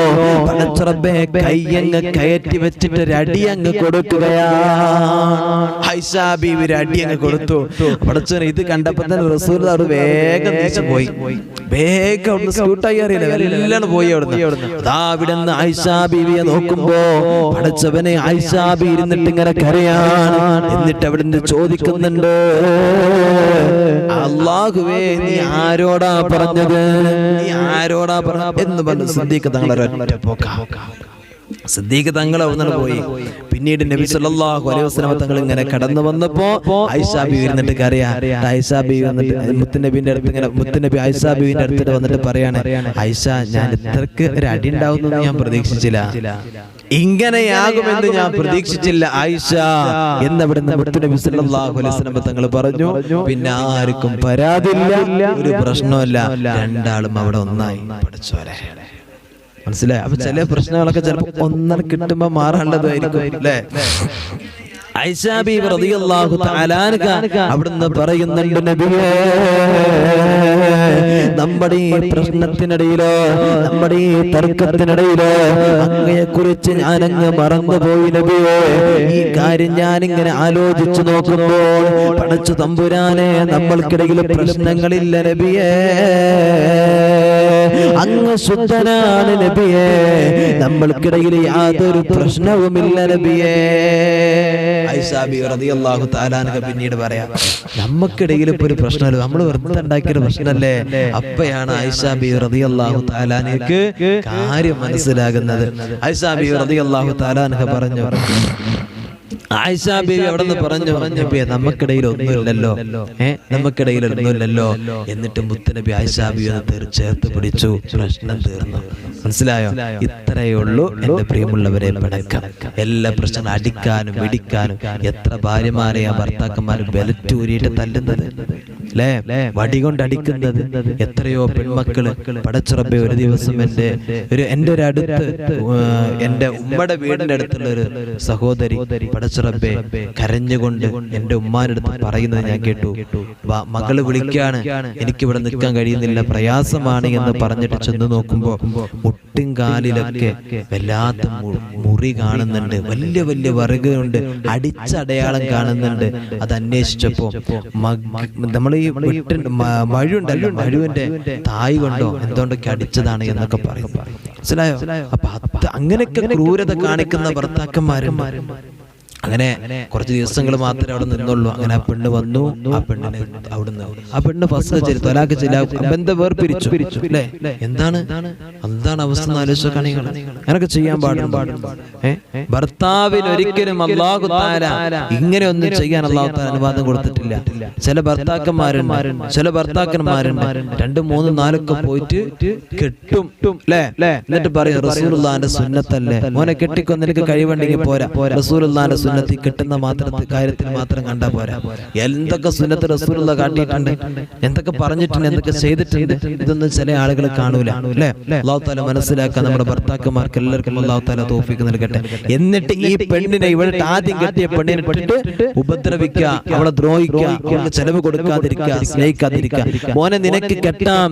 പടച്ചറബ്ബേ കൈയങ്ങ് കയറ്റി വെച്ചിട്ട് ഒരു അടി അങ്ങ് കൊടുക്കുകയാണ്. ആയിഷ ബീവി ഒരു അടി അങ്ങ് കൊടുത്തു. പടച്ചവനെ ഇത് കണ്ടപ്പോൾ തന്നെ റസൂൽ അവിടെ വേഗം തിരിച്ചു പോയി. വേഗം അവിടുന്ന് സ്കൂട്ടായി അറിയില്ല, എല്ലാം പോയി അവിടുന്ന്. അതാ അവിടുന്ന് ആയിഷ ബീവിയെ നോക്കുമ്പോ പടച്ചവനെ ആയിഷ ബീവി ഇരുന്നിട്ട് ഇങ്ങനെ കരയാണ്. എന്നിട്ട് അവിടുന്ന് ചോദിക്കുന്നുണ്ട്, അല്ലാഹുവേ നീ ആരോടാ പറഞ്ഞത്, നീ ആരോടാ പറഞ്ഞത് എന്ന് പറഞ്ഞു. സിദ്ദീഖ് തങ്ങളെ ഒറ്റ പോക്ക. സിദ്ദീഖ് തങ്ങൾ അവിടുന്ന് പോയി. പിന്നീട് നബി സല്ലല്ലാഹു അലൈഹി വസല്ലം തങ്ങൾ ഇങ്ങനെ കടന്നു വന്നപ്പോ ആയിഷ ബീവി ഇരുന്നിട്ട് കരയാ. ആയിഷ ബീവി വന്നിട്ട് മുത്തുനബിന്റെ അടുത്ത് ഇങ്ങനെ, മുത്തുനബി ആയിഷ ബീവിന്റെ അടുത്ത് വന്നിട്ട് പറയാണ്, ആയിഷ ഞാൻ ഇത്രക്ക് ഒരു അടി ഉണ്ടാവുമെന്ന് ഞാൻ പ്രതീക്ഷിച്ചില്ല, ഇങ്ങനെയാകുമെന്ന് ഞാൻ പ്രതീക്ഷിച്ചില്ല ആയിഷ എന്നവിടുന്ന് മുത്തുനബി സല്ലല്ലാഹു അലൈഹി വസല്ലം തങ്ങൾ പറഞ്ഞു. പിന്നെ ആർക്കും പരാതിയില്ല, ഒരു പ്രശ്നമില്ല, രണ്ടാളും അവിടെ ഒന്നായി. പഠിച്ചോരെ മനസ്സിലായി? അപ്പൊ ചില പ്രശ്നങ്ങളൊക്കെ ചിലപ്പോ ഒന്നര കിട്ടുമ്പോ മാറാനുള്ളതായിരിക്കും അല്ലേ? ആയിഷ ബീവി റളിയല്ലാഹു തആല അൻഹ അവിടുന്ന് പറയുന്നുണ്ട്, നബിയേ നമ്മുടെ ഈ പ്രശ്നത്തിനിടയിലോ നമ്മുടെ ഈ തർക്കത്തിനിടയിലോ അങ്ങയെ കുറിച്ച് ഞാനങ്ങ് മറന്നുപോയി നബിയേ. ഈ കാര്യം ഞാനിങ്ങനെ ആലോചിച്ചു നോക്കുമ്പോൾ പടച്ചു തമ്പുരാനെ നമ്മൾക്കിടയിൽ പ്രശ്നങ്ങളില്ല നബിയേ, അങ്ങ് ശുദ്ധനാണ് നബിയേ, നമ്മൾക്കിടയിൽ യാതൊരു പ്രശ്നവുമില്ല നബിയേ. ആയിഷ ബീവി റളിയല്ലാഹു തആല അൻഹ പിന്നീട് പറയാം, നമുക്കിടയിൽ ഇപ്പൊ ഒരു പ്രശ്നമല്ല, നമ്മൾ വെറുതെ ഉണ്ടാക്കിയ പ്രശ്നമല്ലേ. അപ്പോഴാണ് ആയിഷ ബീവി റളിയല്ലാഹു തആല അൻഹയ്ക്ക് കാര്യം മനസ്സിലാകുന്നത്. ആയിഷ ബീവി റളിയല്ലാഹു തആല അൻഹ പറഞ്ഞു, ആയിഷ ബീവി അവിടെ നിന്ന് പറഞ്ഞു, നബിയെ നമുക്കിടയിൽ ഒന്നുമില്ലല്ലോ, നമുക്കിടയിൽ ഒന്നുമില്ലല്ലോ. എന്നിട്ട് മുത്തുനബി ആയിഷ ബീവിയെ ചേർത്ത് പിടിച്ചു, പ്രശ്നം തീർന്നു. മനസ്സിലായോ? ഇത്രയേ ഉള്ളൂ എന്റെ പ്രിയമുള്ളവരെ പിണക്കം. എല്ലാ പ്രശ്നം അടിക്കാനും ഇടിക്കാനും എത്ര ഭാര്യമാരെയാ ഭർത്താക്കന്മാരും ബലറ്റൂരിയിട്ട് തല്ലുന്നത്. അല്ലേ? വടി കൊണ്ട് അടിക്കുന്നത് എത്രയോ പെൺമക്കള്. പടച്ചുറപ്പെ, ഒരു ദിവസം എൻ്റെ ഒരു അടുത്ത് എൻ്റെ ഉമ്മയുടെ വീടിന്റെ അടുത്തുള്ള ഒരു സഹോദരി പടച്ചുറപ്പെ കരഞ്ഞുകൊണ്ട് എൻ്റെ ഉമ്മാന്റെ അടുത്ത് പറയുന്നത് ഞാൻ കേട്ടു. മകള് വിളിക്കാണ്, എനിക്കിവിടെ നിൽക്കാൻ കഴിയുന്നില്ല, പ്രയാസമാണ് എന്ന് പറഞ്ഞിട്ട് ചെന്ന് നോക്കുമ്പോ മുട്ടും കാലിലൊക്കെ വല്ലാത്ത മുറി കാണുന്നുണ്ട്, വലിയ വലിയ വറുകളുണ്ട്, അടിച്ചടയാളം കാണുന്നുണ്ട്. അത് അന്വേഷിച്ചപ്പോ നമ്മൾ ഈ മഴുണ്ടല്ലോ, മഴുവിന്റെ തായ് കൊണ്ടോ എന്തുകൊണ്ടൊക്കെ അടിച്ചതാണ് എന്നൊക്കെ പറയും. മനസ്സിലായോ? അപ്പൊ അങ്ങനെയൊക്കെ ക്രൂരത കാണിക്കുന്ന ഭർത്താക്കന്മാരുണ്ട്. അങ്ങനെ കുറച്ച് ദിവസങ്ങൾ മാത്രമേ അവിടെ നിന്നുള്ളൂ. അങ്ങനെ ആ പെണ്ണ് വന്നു, ആ പെണ്ണിനെ അവിടുന്ന് ആ പെണ്ണ് ഫസ്റ്റ് തൊലാക്ക് ബന്ധം വേർപിരിച്ചു അല്ലേ? എന്താണ് അവസ്ഥ ആലോചിച്ചാണെങ്കിൽ അങ്ങനൊക്കെ ചെയ്യാൻ പാടുണ്ടോ? ഭർത്താവിന് ഒരിക്കലും അല്ലാഹു തആല ഇങ്ങനെ ഒന്നും ചെയ്യാൻ അല്ലാഹു തആല അനുവാദം കൊടുത്തിട്ടില്ല. ചില ഭർത്താക്കന്മാരുണ്ട് 2, 3, 4 ഒക്കെ പോയിട്ട് കെട്ടും അല്ലേ? എന്നിട്ട് പറയും റസൂലുള്ളാഹിന്റെ സുന്നത്തല്ലേ മോനെ, കെട്ടിക്കോ, നിനക്ക് കഴിവുണ്ടെങ്കിൽ പോരാ, റസൂലുള്ളാഹിന്റെ സുന്നത്തി കിട്ടുന്ന കാര്യത്തിൽ മാത്രം കണ്ടാ പോരാ. എന്തൊക്കെ സുന്നത്ത് റസൂലുള്ള കാട്ടിയിട്ടുണ്ട്, എന്തൊക്കെ പറഞ്ഞിട്ടുണ്ട്, എന്തൊക്കെ ചെയ്തിട്ടുണ്ട്, ഇതൊന്നും ചില ആളുകൾ കാണൂല അല്ലേ? അല്ലാഹു തആല മനസ്സിലാക്കാൻ നമ്മുടെ ഭർത്താക്കന്മാർക്ക് എല്ലാവർക്കും അല്ലാഹു തആല തൗഫീഖ് നൽകട്ടെ. എന്നിട്ട് ഈ പെണ്ണിനെ, ഇവിടെ ആദ്യം കെട്ടിയ പെണ്ണിനെ ഇട്ടിട്ട് ഉപദ്രവിക്കുക, അവളെ ദ്രോഹിക്കുക, അവൾക്ക് ചെലവ് കൊടുക്കാതിരിക്കുക, സ്നേഹിക്കാതിരിക്കുക. മോനെ, നിനക്ക് കെട്ടാം,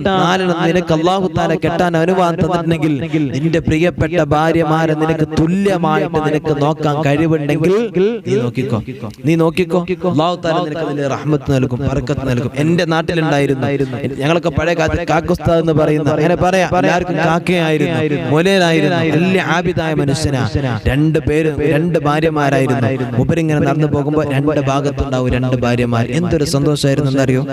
നിനക്ക് അല്ലാഹു തആല കെട്ടാൻ അനുവാദം തന്നിട്ടുണ്ടെങ്കിൽ നിന്റെ പ്രിയപ്പെട്ട ഭാര്യമാരെ നിനക്ക് തുല്യമായിട്ട് നിനക്ക് നോക്കാൻ കഴിവുണ്ടെങ്കിൽ നീ നോക്കിക്കോ, അല്ലാഹു തആല നിനക്ക് അതിന്റെ റഹ്മത്ത് നൽകും, ബറക്കത്ത് നൽകും. എന്റെ നാട്ടിലുണ്ടായിരുന്നു, ഞങ്ങളൊക്കെ പഴയ കാലത്ത് കാക്കുസ്താദ് എന്ന് പറയുന്ന, അങ്ങനെ പറയാം, എല്ലാവർക്കും കാക്കയായിരുന്നു, മൊലേലായിരുന്നു, വലിയ ആബിദായ മനുഷ്യനാ. 2 ഭാര്യമാരായിരുന്നു. മൂപ്പരിങ്ങനെ നടന്നു പോകുമ്പോ 2 ഭാഗത്തുണ്ടാവും 2 ഭാര്യമാർ. എന്തൊരു സന്തോഷമായിരുന്നു എന്നറിയോ?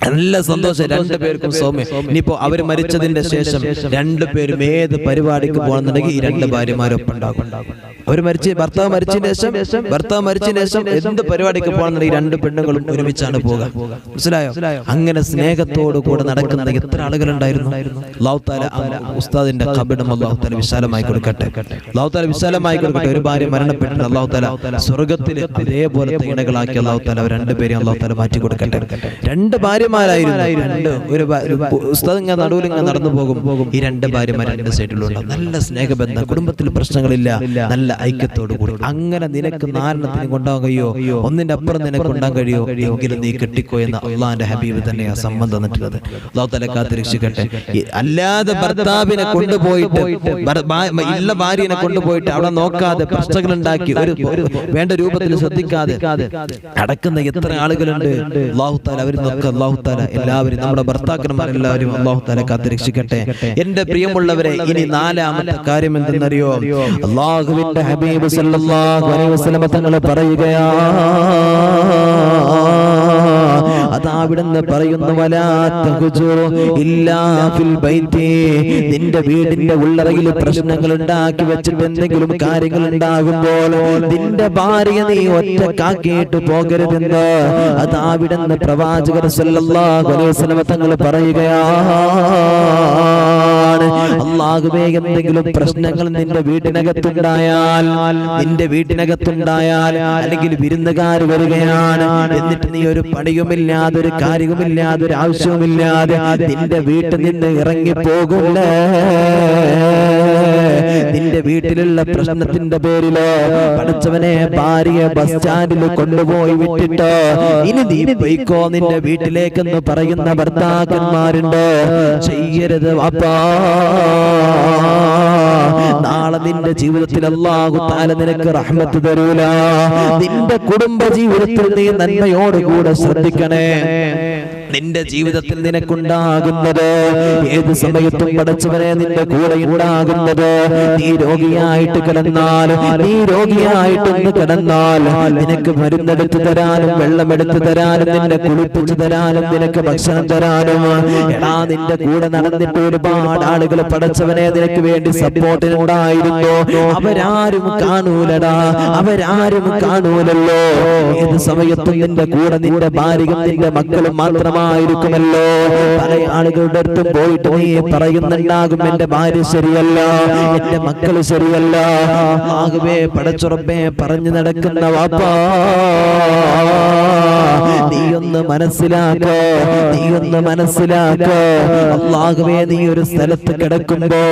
നല്ല സന്തോഷം, 2 പേർക്കും സൗമ്യം. ഇനിയിപ്പോ അവര് മരിച്ചതിന്റെ ശേഷം 2 പേരും ഏത് പരിപാടിക്ക് പോകണമെന്നുണ്ടെങ്കിൽ ഈ 2 ഭാര്യമാരൊപ്പം ഉണ്ടാകും. ഭർത്താവ് മരിച്ചതിന് ശേഷം എന്ത് പരിപാടിക്ക് പോകണമെന്നുണ്ടെങ്കിൽ 2 പെണ്ണുങ്ങളും ഒരുമിച്ചാണ് പോകുക. മനസ്സിലായോ? അങ്ങനെ സ്നേഹത്തോടു കൂടെ നടക്കുന്ന എത്ര ആളുകളുണ്ടായിരുന്നു. അല്ലാഹു തആല ഉസ്താദിന്റെ ഖബറും അല്ലാഹു തആല വിശാലമായി കൊടുക്കട്ടെ. അല്ലാഹു തആല വിശാലമായി കൊടുക്കട്ടെ. ഒരു ഭാര്യ മരണപ്പെട്ടിട്ട് അല്ലാഹു തആല സ്വർഗ്ഗത്തിൽ അതേപോലത്തെ ഇണകളാക്കി അല്ലാഹു തആല 2 പേരെയും അല്ലാഹു തആല മാറ്റി കൊടുക്കട്ടെ. 2 ഭാര്യമാരായിരുന്നു. ഒരു ഉസ്താദ് ഇങ്ങനെ നടുവിൽ ഇങ്ങനെ നടന്നു പോകും, ഈ 2 ഭാര്യമാർ 2 സൈഡിലുണ്ടാവും. നല്ല സ്നേഹബന്ധം, കുടുംബത്തിൽ പ്രശ്നങ്ങളില്ല, നല്ല ഐക്യത്തോടു കൂടി. അങ്ങനെ നിനക്ക് 4 കൊണ്ടാകാൻ കഴിയോ, ഒന്നിന്റെ അപ്പുറം നിനക്ക് ഉണ്ടാകാൻ കഴിയോ, എങ്കിലും നീ കെട്ടിക്കോ എന്ന് അള്ളാന്റെ ഹബീബ് തന്നെയാ സമ്മതം തന്നിട്ടുള്ളത്. അല്ലാഹു തആല കാത്തിരക്ഷിക്കട്ടെ. അല്ലാതെ ഭർത്താവിനെ കൊണ്ടുപോയിട്ട്, ഇല്ല ഭാര്യനെ കൊണ്ടുപോയിട്ട് അവിടെ നോക്കാതെ പ്രശ്നങ്ങൾ ഉണ്ടാക്കി, വേണ്ട രൂപത്തിൽ ശ്രദ്ധിക്കാതെ അടക്കുന്ന എത്ര ആളുകളുണ്ട്. അല്ലാഹു തആല അവരിന്നൊക്കെ അല്ലാഹു തആല എല്ലാവരും, നമ്മുടെ ഭർത്താക്കന്മാരെല്ലാവരും അല്ലാഹു തആല കാത്തിരക്ഷിക്കട്ടെ. എന്റെ പ്രിയമുള്ളവരെ, ഇനി 4ാമത്തെ കാര്യം എന്തെന്നറിയോ? അല്ലാഹുവിന്റെ ഹബീബ് സല്ലല്ലാഹു അലൈഹി വസല്ലം തങ്ങൾ പറയുകയാ, അതാവിടുന്ന് പറയുന്നു, വലാ തഹ്ജുർ ഇല്ലാ ഫിൽ ബൈത്തി. നിന്റെ വീടിന്റെ ഉള്ളറയിൽ പ്രശ്നങ്ങൾ ഉണ്ടാക്കി വെച്ചിട്ട് എന്തെങ്കിലും കാര്യങ്ങൾ ഉണ്ടാകുമ്പോൾ നിന്റെ ഭാര്യ നീ ഒറ്റക്കാക്കിയിട്ട് പോകരുതെന്ന് അതാവിടുന്ന് പ്രവാചകർ സല്ലല്ലാഹു അലൈഹി വസല്ലം തങ്ങൾ പറയുകയാണ്. അല്ലാഹുവേ, എന്തെങ്കിലും പ്രശ്നങ്ങൾ നിന്റെ വീട്ടിനകത്തുണ്ടായാൽ അല്ലെങ്കിൽ വിരുന്നുകാർ വരികയാണ്, എന്നിട്ട് നീ ഒരു പണിയുമില്ലാതെ, ഒരു കാര്യവുമില്ലാതെ, ഒരു ആവശ്യവുമില്ലാതെ നിന്റെ വീട്ടിൽ നിന്ന് ഇറങ്ങിപ്പോകൂലേ, നിന്റെ വീട്ടിലുള്ള പ്രശ്നത്തിന്റെ പേരിലോ പഠിച്ചവനെ ഭാര്യയെ ബസ് സ്റ്റാൻഡിൽ കൊണ്ടുപോയി വിട്ടിട്ടോ ഇനി നീ പോയിക്കോ നിന്റെ വീട്ടിലേക്കെന്ന് പറയുന്ന ഭർത്താക്കന്മാരുണ്ട്. ചെയ്യരുത് വാപ്പാ. നാളെ നിന്റെ ജീവിതത്തിൽ അല്ലാഹു തആല നിനക്ക് റഹ്മത്ത് തരൂല. നിന്റെ കുടുംബ ജീവിതത്തിൽ നീ നന്മയോടുകൂടെ ശ്രദ്ധിക്കണേ. നിന്റെ ജീവിതത്തിൽ നിനക്കുണ്ടാകുന്നത് ഏത് സമയത്തും പടച്ചവനെ നിന്റെ കൂടെ ഉണ്ടാകുന്നത്. നീ രോഗിയായിട്ട് കിടന്നാൽ, നിനക്ക് മരുന്നെടുത്തു തരാനും വെള്ളമെടുത്തു തരാനും നിന്നെ കുളിപ്പിച്ചു തരാനും നിനക്ക് ഭക്ഷണം തരാനും എടാ നിന്റെ കൂടെ നടന്നിട്ട് ഒരുപാട് ആളുകൾ പടച്ചവനെ നിനക്ക് വേണ്ടി സപ്പോർട്ടിനുണ്ടായിരുന്നു. അവരാരും കാണൂലല്ലോ. ഏത് സമയത്തും നിന്റെ കൂടെ നിന്റെ ഭാര്യയും നിന്റെ മക്കളും മാത്രമായിരിക്കുമല്ലോ. പല ആളുകളുടെ അടുത്തും പോയിട്ട് നീ പറയുന്നുണ്ടാകും, എന്റെ ഭാര്യ ശരിയല്ല, എന്റെ മക്കള് ശരിയല്ല. ആകെ പടച്ചുറപ്പേ പറഞ്ഞു നടക്കുന്ന വാപ്പാ, നീ ഒന്ന് മനസ്സിലാക്കോ, നീ ഒന്ന് മനസ്സിലാക്കോ. അല്ലാഹുവേ, നീ ഒരു സ്ഥലത്ത് കിടക്കുമ്പോ,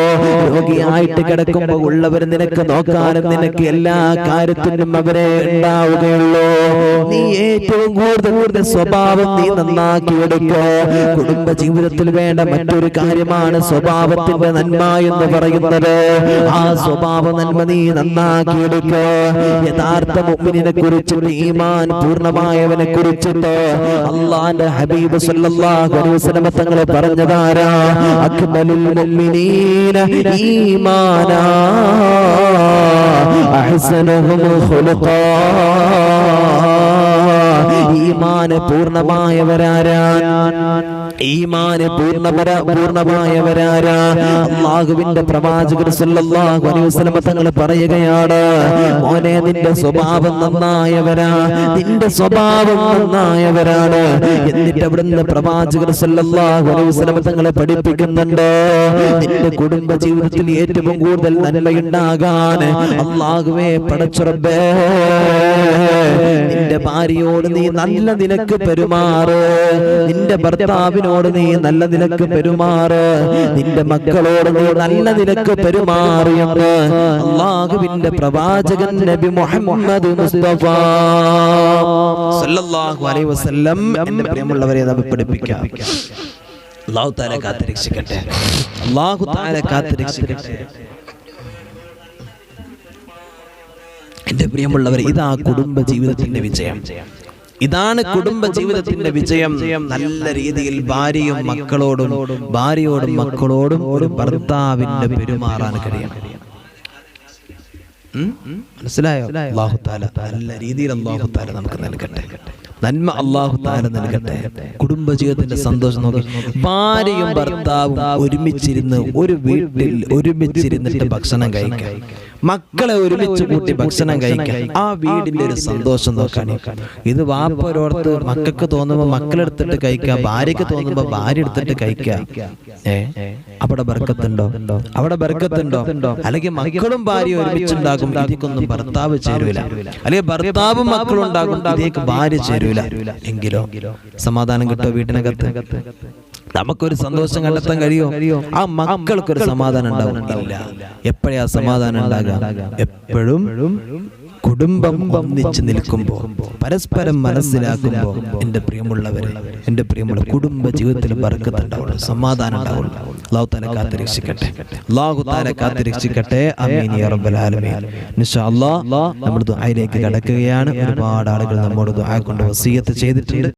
രോഗിയായിട്ട് കിടക്കുമ്പോ ഉള്ളവർ നിനക്ക് നോക്കാനും നിനക്ക് എല്ലാ കാര്യത്തിനും അവരെ ഉണ്ടാവുകയുള്ളൂ. നീ ഏറ്റവും കൂടുതൽ സ്വഭാവം നീ നന്നാക്കി എടുക്കോ. കുടുംബ ജീവിതത്തിൽ വേണ്ട മറ്റൊരു കാര്യമാണ് സ്വഭാവത്തിന്റെ നന്മ എന്ന് പറയുന്നത്. ആ സ്വഭാവ നന്മ നീ നന്നാക്കി എടുക്കോ. യഥാർത്ഥ മുഅ്മിനിനെ കുറിച്ചിട്ട്, ഈമാൻ പൂർണ്ണമായവനെ കുറിച്ചിട്ട് അല്ലാഹുവിന്റെ ഹബീബ് സല്ലല്ലാഹു അലൈഹി വസല്ലം തങ്ങൾ പറഞ്ഞതാരാ? അക്മലുൽ മുഅ്മിനീന ഈമാനാ അഹ്സനുഹും ഖുലുഖാ. ഈമാന് പൂർണ്ണമായവരാരാ? ഈമാന് പൂർണ്ണമായവരാരാ? അല്ലാഹുവിന്റെ പ്രവാചകർ സല്ലല്ലാഹു അലൈഹി വസല്ലം തങ്ങൾ പറയുകയാണ്, മോനെ, നിന്റെ സ്വഭാവം നന്നായവരാ, നിന്റെ സ്വഭാവം നന്നായവരാണ്. എന്നിട്ട് അവിടുന്ന് പ്രവാചകർ സല്ലല്ലാഹു അലൈഹി വസല്ലം തങ്ങളെ പഠിപ്പിക്കുന്നുണ്ട്, നിന്റെ കുടുംബ ജീവിതത്തിൽ ഏറ്റവും കൂടുതൽ നന്മയുണ്ടാകാൻ അല്ലാഹുവേ പടച്ച റബ്ബേ, നിന്റെ ഭാര്യയോട് നീ നല്ല നിലക്ക് പെരുമാറ്, നിന്റെ ഭർത്താവിനോട് നീ നല്ല നിലക്ക് പെരുമാറ്, നിന്റെ മക്കളോട് നീ നല്ല നിലക്ക് പെരുമാറിയെന്ന് അല്ലാഹുവിന്റെ പ്രവാചകൻ നബി മുഹമ്മദ് മുസ്തഫ സല്ലല്ലാഹു അലൈഹി വസല്ലം എന്റെ പ്രിയമുള്ളവരെ നമ്മെ പഠിപ്പിക്കാം. അല്ലാഹു തആല കാത്തുരക്ഷിക്കട്ടെ, അല്ലാഹു തആല കാത്തുരക്ഷിക്കട്ടെ. എന്റെ പ്രിയമുള്ളവരെ, ഇതാ കുടുംബ ജീവിതത്തിന്റെ വിജയം. ഇതാണ് കുടുംബ ജീവിതത്തിന്റെ വിജയം. നല്ല രീതിയിൽ ഭാര്യയും മക്കളോടും ഒരു ഭർത്താവിന്റെ പെരുമാറാൻ കഴിയണം. മനസ്സിലായോ? അല്ലാഹു തആല നല്ല രീതിയിൽ അല്ലാഹു തആല നമുക്ക് നൽകട്ടെ, നന്മ അല്ലാഹു തആല നൽകട്ടെ. കുടുംബ ജീവിതത്തിന്റെ സന്തോഷം നോക്കി, ഭാര്യയും ഭർത്താവും ഒരുമിച്ചിരുന്ന് ഒരു വീട്ടിൽ ഒരുമിച്ചിരുന്നിട്ട് ഭക്ഷണം കഴിക്കാൻ, മക്കളെ ഒരുമിച്ച് കൂട്ടി ഭക്ഷണം കഴിക്കാൻ, ആ വീടിന്റെ ഒരു സന്തോഷം നോക്കാൻ. ഇത് വാപ്പരോർത്ത് മക്കൾക്ക് തോന്നുമ്പോ മക്കളെടുത്തിട്ട് കഴിക്കുക, ഭാര്യക്ക് തോന്നുമ്പോ ഭാര്യ എടുത്തിട്ട് കഴിക്കുക. അവിടെ ബർക്കത്തുണ്ടോ? അവിടെ ബർക്കത്തുണ്ടോ? അല്ലെങ്കിൽ മക്കളും ഭാര്യ ഒരുമിച്ചുണ്ടാകും, ഇതിക്കൊന്നും ഭർത്താവ് ചേരൂല. അല്ലെങ്കിൽ ഭർത്താവും മക്കളും ഉണ്ടാകും, ഇതിലേക്ക് ഭാര്യ ചേരൂല. എങ്കിലോ സമാധാനം കിട്ടോ വീട്ടിനകത്ത്? നമുക്കൊരു സന്തോഷം കണ്ടെത്താൻ കഴിയോ? ആ മക്കൾക്കൊരു സമാധാനം ഉണ്ടാവും? ഇല്ല. എപ്പോഴാ സമാധാനം ഉണ്ടാകുക? എപ്പോഴും കുടുംബം ഒന്നിച്ച് നിൽക്കുമ്പോൾ, പരസ്പരം മനസ്സിലാക്കുമ്പോ. എന്റെ പ്രിയമുള്ളവരെ, എന്റെ പ്രിയമുള്ള കുടുംബ ജീവിതത്തിൽ ബർക്കത്ത് ഉണ്ടാവുള്ളൂ, സമാധാനം ഉണ്ടാവുള്ളൂ. അല്ലാഹു തആല കാത്തുരക്ഷിക്കട്ടെ, അല്ലാഹു തആല കാത്തുരക്ഷിക്കട്ടെ. ആമീൻ യാ റബ്ബൽ ആലമീൻ. ഇൻഷാ അല്ലാഹ് നമ്മൾ ദുആയിലേക്ക് കടക്കുകയാണ്. ഒരുപാട് ആളുകൾ നമ്മോട് ദുആ കൊണ്ട് വസിയത്ത് ചെയ്തിട്ടുണ്ട്.